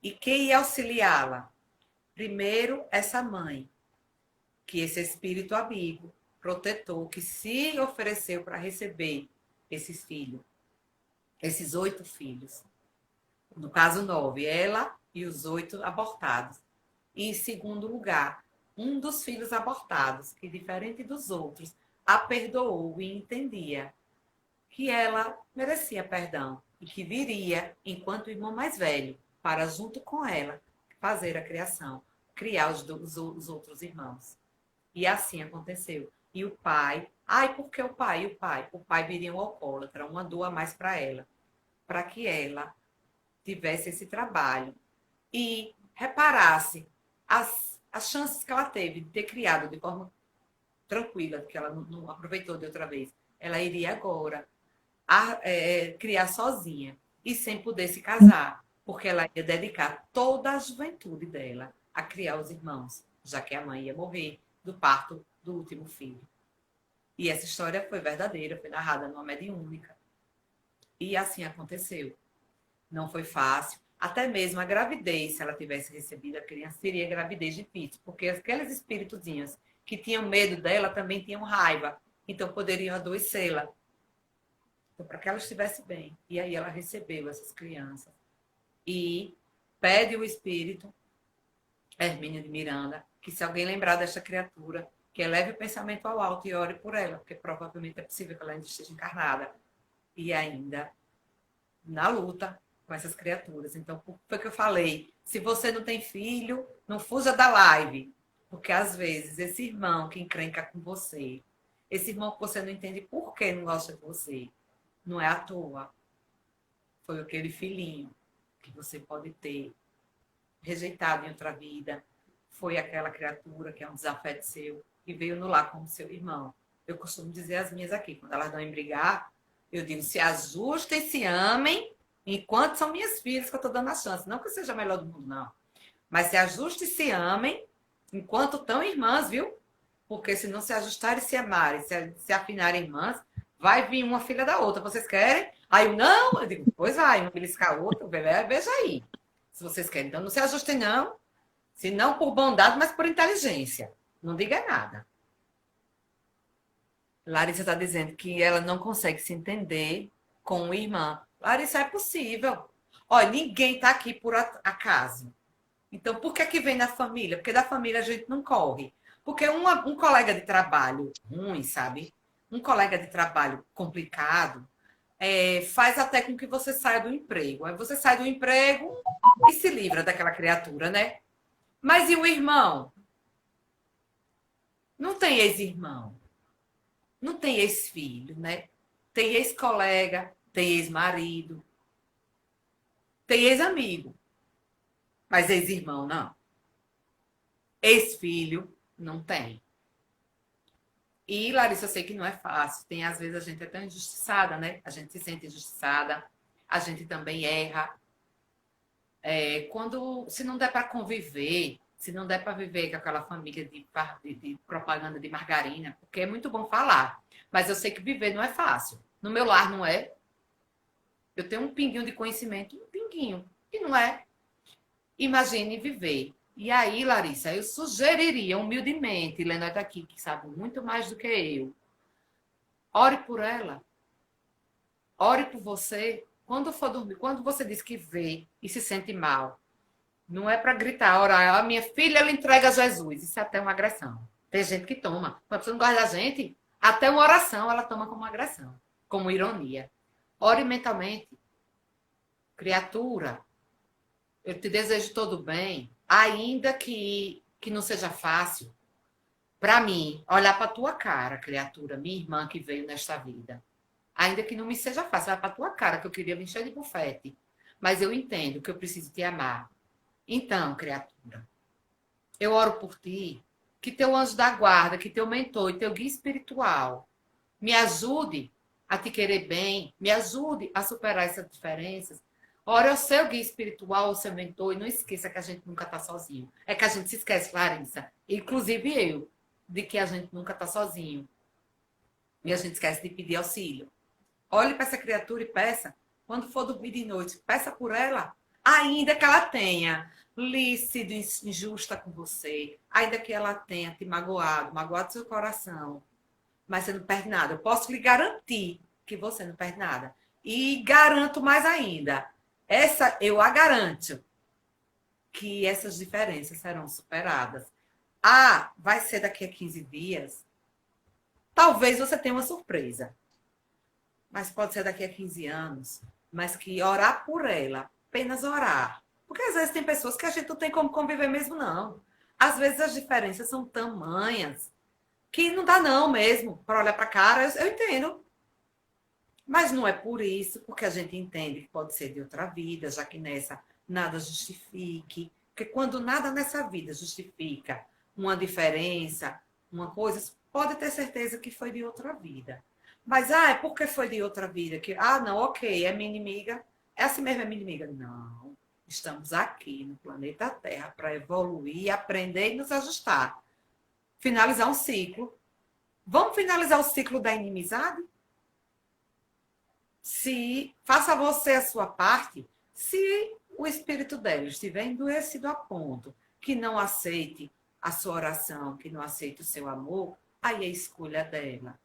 E quem ia auxiliá-la? Primeiro, essa mãe, que esse espírito amigo, protetor, que se ofereceu para receber esses filhos, esses 8 filhos. No caso, 9, ela e os 8 abortados. E, em segundo lugar, um dos filhos abortados, que, diferente dos outros, a perdoou e entendia que ela merecia perdão e que viria, enquanto irmão mais velho, para, junto com ela, fazer a criação, criar os outros irmãos. E assim aconteceu. E o pai... por que o pai? O pai? O pai viria um alcoólatra, uma dor a mais para ela, para que ela tivesse esse trabalho e reparasse as chances que ela teve de ter criado de forma tranquila, que ela não aproveitou de outra vez. Ela iria agora criar sozinha e sem poder se casar, porque ela ia dedicar toda a juventude dela a criar os irmãos, já que a mãe ia morrer do parto do último filho. E essa história foi verdadeira, foi narrada numa mediúnica. E assim aconteceu. Não foi fácil. Até mesmo a gravidez, se ela tivesse recebido a criança, seria gravidez difícil, porque aqueles espíritozinhos que tinham medo dela também tinham raiva, então poderiam adoecê-la. Então, para que ela estivesse bem. E aí ela recebeu essas crianças. E pede o espírito, Hermínio de Miranda, que se alguém lembrar desta criatura, que eleve o pensamento ao alto e ore por ela, porque provavelmente é possível que ela ainda esteja encarnada e ainda na luta com essas criaturas. Então, foi que eu falei, se você não tem filho, não fuja da live, porque às vezes esse irmão que encrenca com você, esse irmão que você não entende por que não gosta de você, não é à toa. Foi aquele filhinho que você pode ter rejeitado em outra vida, foi aquela criatura que é um desafeto seu e veio no lar como seu irmão. Eu costumo dizer as minhas aqui, quando elas dão em brigar, eu digo, se ajustem, se amem, enquanto são minhas filhas que eu estou dando a chance. Não que eu seja a melhor do mundo, não. Mas se ajustem e se amem, enquanto estão irmãs, viu? Porque se não se ajustarem e se amarem, se afinarem irmãs, vai vir uma filha da outra. Vocês querem? Aí eu, não. Eu digo, pois vai, uma beliscar a outra, veja aí. Se vocês querem. Então não se ajustem, não. Se não por bondade, mas por inteligência. Não diga nada. Larissa está dizendo que ela não consegue se entender com a irmã. Larissa, é possível. Olha, ninguém está aqui por acaso. Então, por que que vem da família? Porque da família a gente não corre. Porque um colega de trabalho ruim, sabe? Um colega de trabalho complicado faz até com que você saia do emprego. Aí você sai do emprego e se livra daquela criatura, né? Mas e o irmão? Não tem ex-irmão. Não tem ex-filho, né? Tem ex-colega, tem ex-marido, tem ex-amigo. Mas ex-irmão, não. Ex-filho, não tem. E, Larissa, eu sei que não é fácil. Tem, às vezes, a gente é tão injustiçada, né? A gente se sente injustiçada. A gente também erra. Se não der para conviver, se não der para viver com aquela família de propaganda de margarina, porque é muito bom falar, mas eu sei que viver não é fácil. No meu lar não é. Eu tenho um pinguinho de conhecimento, um pinguinho. E não é. Imagine viver. E aí, Larissa, eu sugeriria humildemente, Helena está aqui, que sabe muito mais do que eu, ore por ela. Ore por você. Quando for dormir, quando você diz que vê e se sente mal, não é para gritar, orar, a minha filha ela entrega a Jesus. Isso é até uma agressão. Tem gente que toma. Quando a pessoa não gosta da gente, até uma oração ela toma como agressão, como ironia. Ore mentalmente. Criatura, eu te desejo todo bem, ainda que não seja fácil. Para mim, olhar para tua cara, criatura, minha irmã que veio nesta vida. Ainda que não me seja fácil, olhar para tua cara, que eu queria me encher de bufete. Mas eu entendo que eu preciso te amar. Então, criatura, eu oro por ti, que teu anjo da guarda, que teu mentor e teu guia espiritual me ajude a te querer bem, me ajude a superar essas diferenças. Ore ao seu guia espiritual, ao seu mentor, e não esqueça que a gente nunca está sozinho. É que a gente se esquece, Larissa, inclusive eu, de que a gente nunca está sozinho. E a gente esquece de pedir auxílio. Olhe para essa criatura e peça. Quando for dormir de noite, peça por ela. Ainda que ela tenha lhe sido injusta com você, ainda que ela tenha te magoado seu coração, mas você não perde nada. Eu posso lhe garantir que você não perde nada. E garanto mais ainda, eu a garanto que essas diferenças serão superadas. Ah, vai ser daqui a 15 dias? Talvez você tenha uma surpresa. Mas pode ser daqui a 15 anos. Mas que orar por ela, apenas orar. Porque às vezes tem pessoas que a gente não tem como conviver mesmo, não. Às vezes as diferenças são tamanhas que não dá não mesmo para olhar para a cara. Eu entendo. Mas não é por isso, porque a gente entende que pode ser de outra vida, já que nessa nada justifique. Porque quando nada nessa vida justifica uma diferença, uma coisa, pode ter certeza que foi de outra vida. Mas, é porque foi de outra vida que, não, ok, é minha inimiga. É assim mesmo, é minha inimiga. Não. Estamos aqui no planeta Terra para evoluir, aprender e nos ajustar. Finalizar um ciclo. Vamos finalizar o ciclo da inimizade? Se faça você a sua parte, se o espírito dela estiver endurecido a ponto que não aceite a sua oração, que não aceite o seu amor, aí é escolha dela.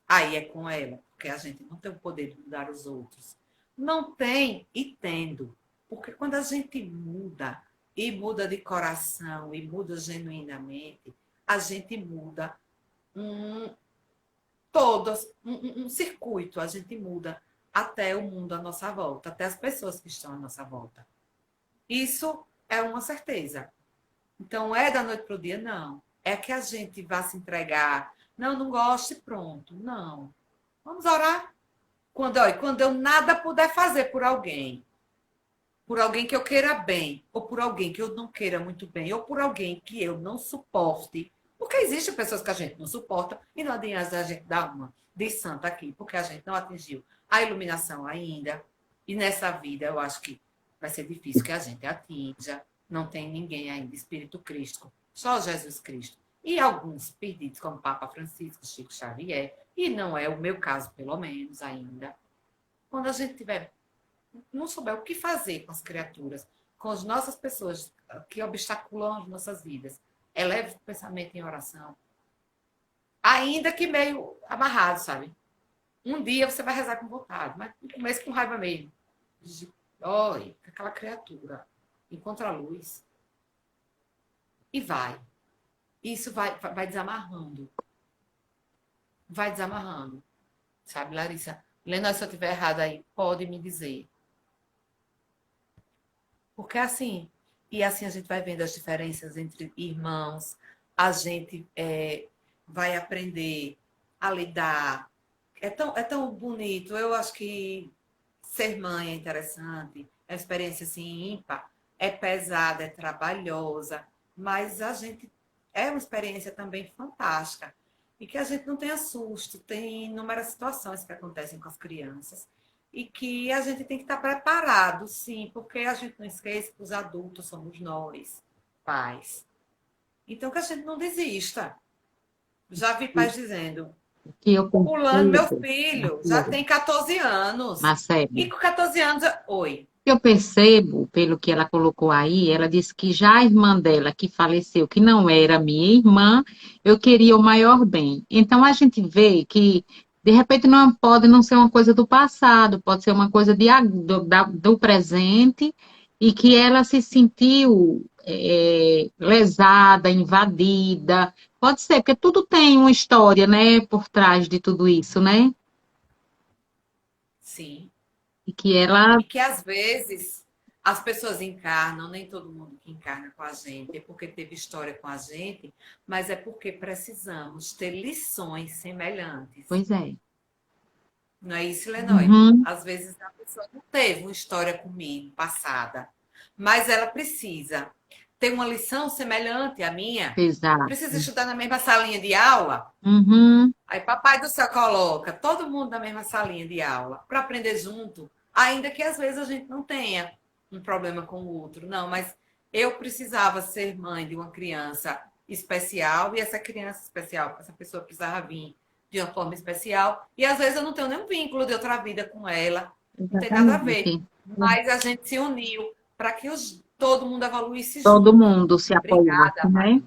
Aí é com ela, porque a gente não tem o poder de mudar os outros. Não tem e tendo. Porque quando a gente muda, e muda de coração, e muda genuinamente, a gente muda um circuito, a gente muda até o mundo à nossa volta, até as pessoas que estão à nossa volta. Isso é uma certeza. Então, é da noite para o dia? Não. É que a gente vá se entregar. Não, não gosto e pronto. Não. Vamos orar. Quando eu nada puder fazer por alguém que eu queira bem, ou por alguém que eu não queira muito bem, ou por alguém que eu não suporte, porque existem pessoas que a gente não suporta e não adianta a gente dar uma de santa aqui, porque a gente não atingiu a iluminação ainda. E nessa vida eu acho que vai ser difícil que a gente atinja. Não tem ninguém ainda, Espírito Cristo, só Jesus Cristo. E alguns pedidos, como Papa Francisco, Chico Xavier, e não é o meu caso, pelo menos, ainda. Quando a gente não souber o que fazer com as criaturas, com as nossas pessoas que obstaculam as nossas vidas, eleve o pensamento em oração. Ainda que meio amarrado, sabe? Um dia você vai rezar com vontade, mas no começo com raiva mesmo. Olha, aquela criatura encontra a luz e vai. Isso vai desamarrando. Vai desamarrando. Sabe, Larissa? Lena, se eu estiver errada aí, pode me dizer. Porque assim, e assim a gente vai vendo as diferenças entre irmãos, a gente vai aprender a lidar. É tão bonito. Eu acho que ser mãe é interessante, é uma experiência assim ímpar, é pesada, é trabalhosa, mas a gente é uma experiência também fantástica. E que a gente não tenha susto, tem inúmeras situações que acontecem com as crianças. E que a gente tem que estar preparado, sim, porque a gente não esquece que os adultos somos nós, pais. Então, que a gente não desista. Já vi pais dizendo, Que eu Fulano, meu percebo, filho, já Marcelo, tem 14 anos. Marcelo, E com 14 anos, oi. eu percebo, pelo que ela colocou aí, ela disse que já a irmã dela, que faleceu, que não era minha irmã, eu queria o maior bem. Então a gente vê que, de repente, não pode não ser uma coisa do passado, pode ser uma coisa do presente, e que ela se sentiu lesada, invadida. Pode ser, porque tudo tem uma história, né, por trás de tudo isso, né? Sim. E que ela, E que às vezes as pessoas encarnam, nem todo mundo que encarna com a gente é porque teve história com a gente, mas é porque precisamos ter lições semelhantes. pois é. Não é isso, Lenói? Uhum, Às vezes a pessoa não teve uma história comigo passada, mas ela precisa ter uma lição semelhante à minha. exato. Precisa estudar na mesma salinha de aula. Uhum, Aí papai do céu coloca todo mundo na mesma salinha de aula para aprender junto, ainda que às vezes a gente não tenha um problema com o outro. Não, mas eu precisava ser mãe de uma criança especial e essa criança especial, essa pessoa precisava vir de uma forma especial e às vezes eu não tenho nenhum vínculo de outra vida com ela, não tem nada a ver. exatamente. Mas a gente se uniu para que todo mundo evoluísse Todo junto. mundo se apoiasse, Obrigada, né?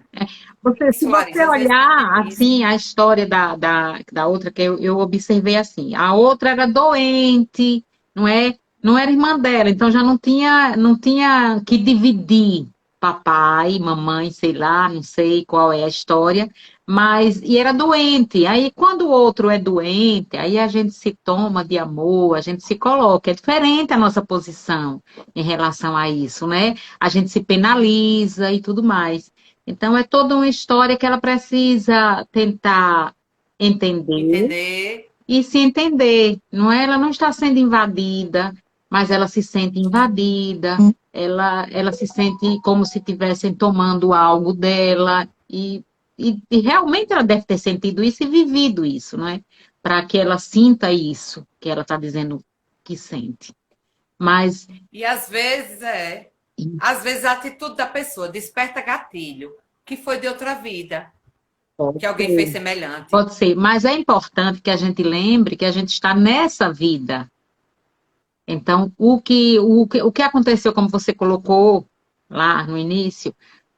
Maria. Se Isso, você Larissa, às vezes olhar, tem isso. assim, a história da outra, que eu observei assim, a outra era doente, não é? Não era irmã dela, então já não tinha que dividir papai, mamãe, sei lá, não sei qual é a história, mas, e era doente. Aí, quando o outro é doente, aí a gente se toma de amor, a gente se coloca. É diferente a nossa posição em relação a isso, né? A gente se penaliza e tudo mais. Então, é toda uma história que ela precisa tentar entender Entender. e se entender, não é? Ela não está sendo invadida, mas ela se sente invadida, ela se sente como se estivessem tomando algo dela, e realmente ela deve ter sentido isso e vivido isso, não é? Para que ela sinta isso que ela está dizendo que sente. Mas E às vezes a atitude da pessoa desperta gatilho, que foi de outra vida, pode que alguém fez ser, semelhante. pode ser, mas é importante que a gente lembre que a gente está nessa vida. Então, o que aconteceu, como você colocou lá no início,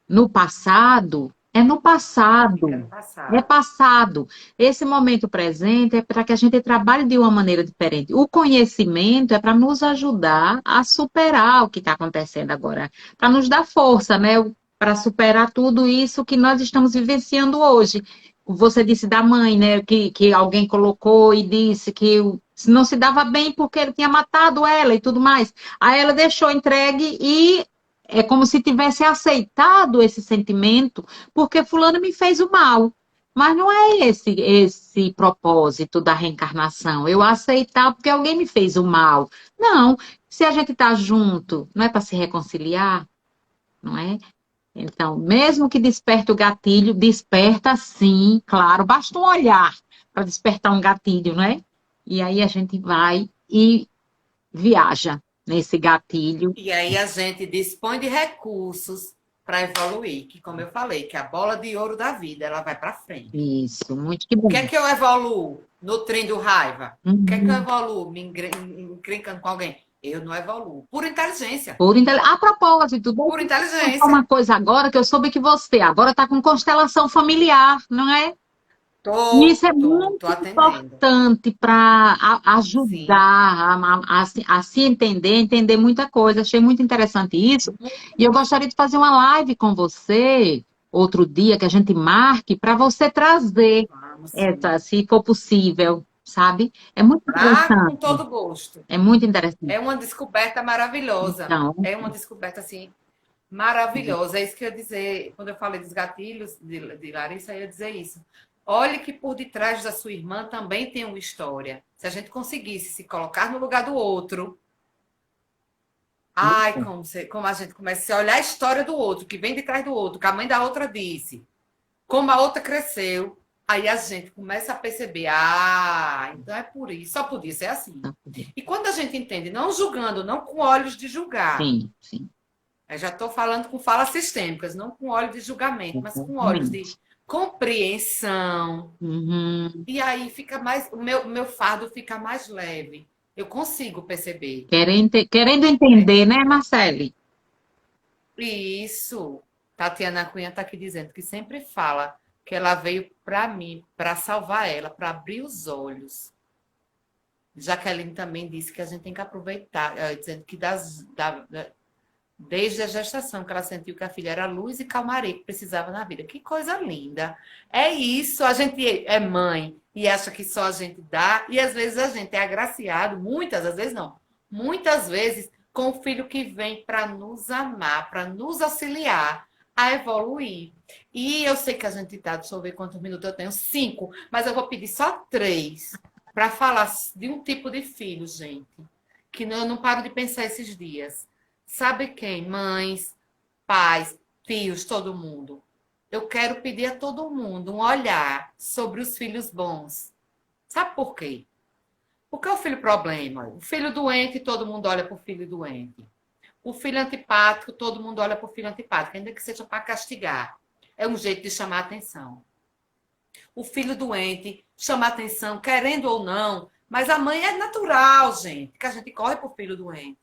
no passado, é no Fica passado. no É passado. passado. Esse momento presente é para que a gente trabalhe de uma maneira diferente. O conhecimento é para nos ajudar a superar o que está acontecendo agora, para nos dar força, né? Para superar tudo isso que nós estamos vivenciando hoje. Você disse da mãe, né? Que alguém colocou e disse que não se dava bem porque ele tinha matado ela e tudo mais. Aí ela deixou entregue e é como se tivesse aceitado esse sentimento, porque fulano me fez o mal. Mas não é esse propósito da reencarnação. Eu aceitar porque alguém me fez o mal. Não, se a gente está junto, não é para se reconciliar, não é? Então, mesmo que desperte o gatilho, desperta sim, claro, basta um olhar para despertar um gatilho, não é? E aí a gente vai e viaja nesse gatilho. E aí a gente dispõe de recursos para evoluir, que como eu falei, que a bola de ouro da vida, ela vai para frente. Isso, muito que O que é bom. que eu evoluo nutrindo raiva? O que é que eu Uhum. evoluo me encrencando com alguém? Eu não evoluo. Por inteligência. A propósito, deixa Por eu te contar uma inteligência. coisa agora que eu soube que você agora está com constelação familiar, não é? E isso é Tô muito atendendo. importante para ajudar Sim. a se entender muita coisa. Achei muito interessante isso. E eu gostaria de fazer uma live com você outro dia que a gente marque para você trazer Vamos sim. essa, se for possível, sabe? É muito Ah, com interessante. todo gosto. É muito interessante. É uma descoberta maravilhosa. Então, É uma descoberta, assim, maravilhosa. É isso que eu ia dizer, quando eu falei dos gatilhos de Larissa, eu ia dizer isso. Olhe que por detrás da sua irmã também tem uma história. Se a gente conseguisse se colocar no lugar do outro, ai, como a gente começa a olhar a história do outro, que vem de trás do outro, que a mãe da outra disse, como a outra cresceu, aí a gente começa a perceber, então é por isso, só podia ser assim. E quando a gente entende, não julgando, não com olhos de julgar, sim, sim. eu já estou falando com falas sistêmicas, não com olhos de julgamento, mas com olhos de Exatamente. compreensão. Uhum. E aí fica mais, o meu fardo fica mais leve. Eu consigo perceber. Querendo É, entender, né, Marcele? isso. Tatiana Cunha está aqui dizendo que sempre fala que ela veio para mim, para salvar ela, para abrir os olhos. Jaqueline também disse que a gente tem que aproveitar, dizendo que desde a gestação que ela sentiu que a filha era luz e calmaria que precisava na vida. Que coisa linda. É isso, a gente é mãe e acha que só a gente dá, e às vezes a gente é agraciado, muitas, às vezes não, muitas vezes com o filho que vem para nos amar, para nos auxiliar a evoluir. E eu sei que a gente está, deixa eu ver quantos minutos eu tenho, 5, mas eu vou pedir só 3 para falar de um tipo de filho, gente, que eu não paro de pensar esses dias. Sabe quem? Mães, pais, tios, todo mundo. Eu quero pedir a todo mundo um olhar sobre os filhos bons. Sabe por quê? Porque o filho problema, o filho doente, todo mundo olha para o filho doente. O filho antipático, todo mundo olha para o filho antipático, ainda que seja para castigar. É um jeito de chamar a atenção. O filho doente chama a atenção, querendo ou não, mas a mãe é natural, gente, que a gente corre para o filho doente.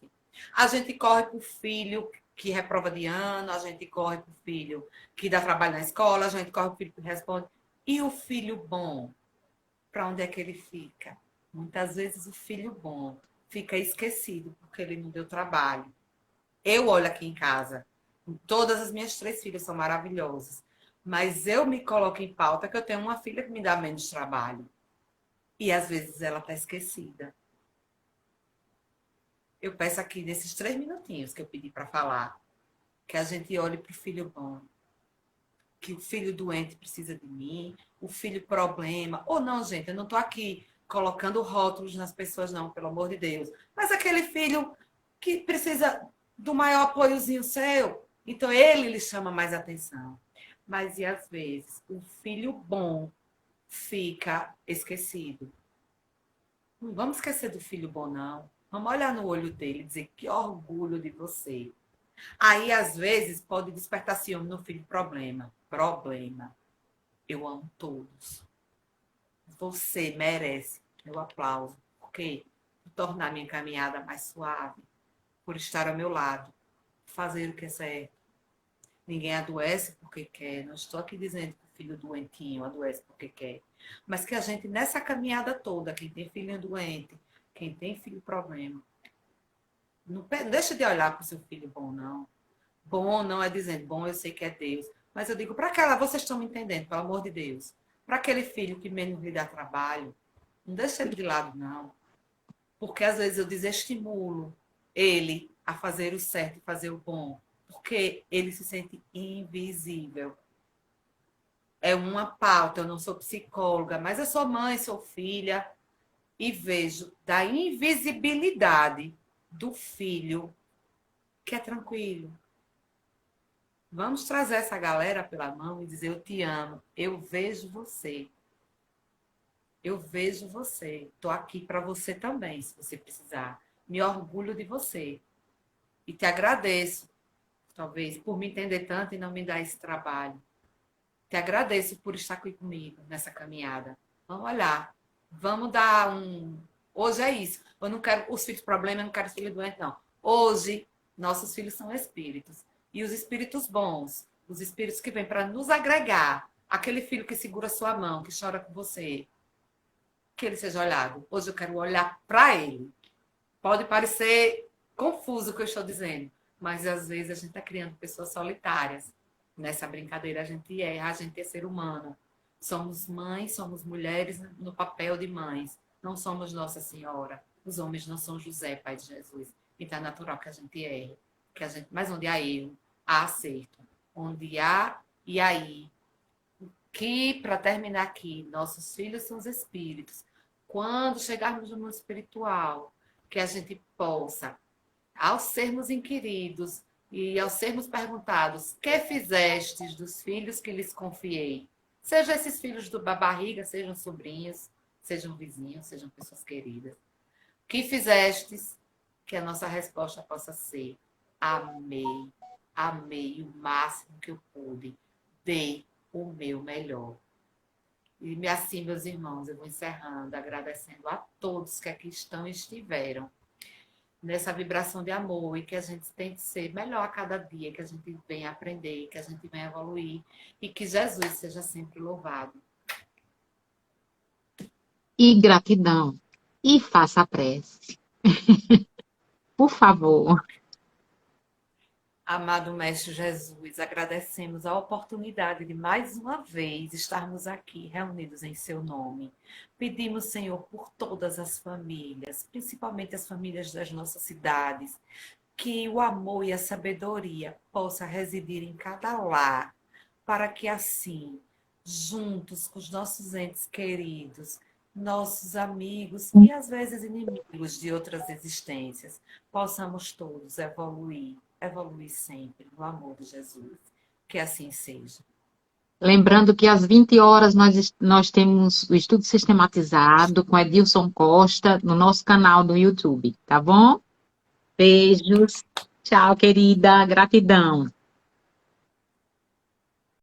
A gente corre para o filho que reprova de ano, a gente corre para o filho que dá trabalho na escola, a gente corre para o filho que responde. E o filho bom, para onde é que ele fica? Muitas vezes o filho bom fica esquecido porque ele não deu trabalho. Eu olho aqui em casa, todas as minhas 3 filhas são maravilhosas, mas eu me coloco em pauta que eu tenho uma filha que me dá menos trabalho. E às vezes ela está esquecida. Eu peço aqui, nesses 3 minutinhos que eu pedi para falar, que a gente olhe para o filho bom, que o filho doente precisa de mim, o filho problema. Ou não, gente, eu não estou aqui colocando rótulos nas pessoas, não, pelo amor de Deus. Mas aquele filho que precisa do maior apoiozinho seu, então ele lhe chama mais atenção. Mas e às vezes o filho bom fica esquecido. Não vamos esquecer do filho bom, não. Vamos olhar no olho dele e dizer que orgulho de você. Aí, às vezes, pode despertar ciúme no filho problema. Problema. Eu amo todos. Você merece meu aplauso. Por quê? Por tornar minha caminhada mais suave. Por estar ao meu lado. Fazer o que é certo. Ninguém adoece porque quer. Não estou aqui dizendo que o filho doentinho adoece porque quer. Mas que a gente, nessa caminhada toda, quem tem filho doente, quem tem filho problema, não deixa de olhar para o seu filho bom, não. Bom não é dizendo, bom eu sei que é Deus. Mas eu digo, para aquela, vocês estão me entendendo, pelo amor de Deus. Para aquele filho que menos lhe dá trabalho, não deixa ele de lado, não. Porque às vezes eu desestimulo ele a fazer o certo e fazer o bom. Porque ele se sente invisível. É uma pauta, eu não sou psicóloga, mas eu sou mãe, sou filha, e vejo da invisibilidade do filho que é tranquilo. Vamos trazer essa galera pela mão e dizer: eu te amo, eu vejo você. Eu vejo você. Estou aqui para você também, se você precisar. Me orgulho de você. E te agradeço, talvez, por me entender tanto e não me dar esse trabalho. Te agradeço por estar aqui comigo nessa caminhada. Vamos olhar. Vamos dar um. Hoje é isso. Eu não quero os filhos problemas, eu não quero os filhos doentes, não. Hoje, nossos filhos são espíritos. E os espíritos bons, os espíritos que vêm para nos agregar, aquele filho que segura sua mão, que chora com você, que ele seja olhado. Hoje eu quero olhar para ele. Pode parecer confuso o que eu estou dizendo, mas às vezes a gente está criando pessoas solitárias. Nessa brincadeira a gente é ser humano. Somos mães, somos mulheres no papel de mães. Não somos Nossa Senhora. Os homens não são José, Pai de Jesus. Então é natural que a gente erre. Mas onde há erro, há acerto. Onde há e aí. Que, para terminar aqui, nossos filhos são os espíritos. Quando chegarmos no mundo espiritual, que a gente possa, ao sermos inquiridos e ao sermos perguntados, que fizestes dos filhos que lhes confiei? Sejam esses filhos da barriga, sejam sobrinhos, sejam vizinhos, sejam pessoas queridas. Que fizestes? Que a nossa resposta possa ser: amei, amei o máximo que eu pude, dei o meu melhor. E assim, meus irmãos, eu vou encerrando, agradecendo a todos que aqui estão e estiveram nessa vibração de amor e que a gente tem que ser melhor a cada dia, que a gente venha aprender, que a gente venha evoluir e que Jesus seja sempre louvado. E gratidão. E faça a prece. Por favor. Amado Mestre Jesus, agradecemos a oportunidade de mais uma vez estarmos aqui reunidos em seu nome. Pedimos, Senhor, por todas as famílias, principalmente as famílias das nossas cidades, que o amor e a sabedoria possa residir em cada lar, para que assim, juntos com os nossos entes queridos, nossos amigos e às vezes inimigos de outras existências, possamos todos evoluir sempre no amor de Jesus. Que assim seja. Lembrando que às 20 horas nós temos o estudo sistematizado com Edilson Costa no nosso canal do YouTube, tá bom? Beijos. Tchau, querida. Gratidão.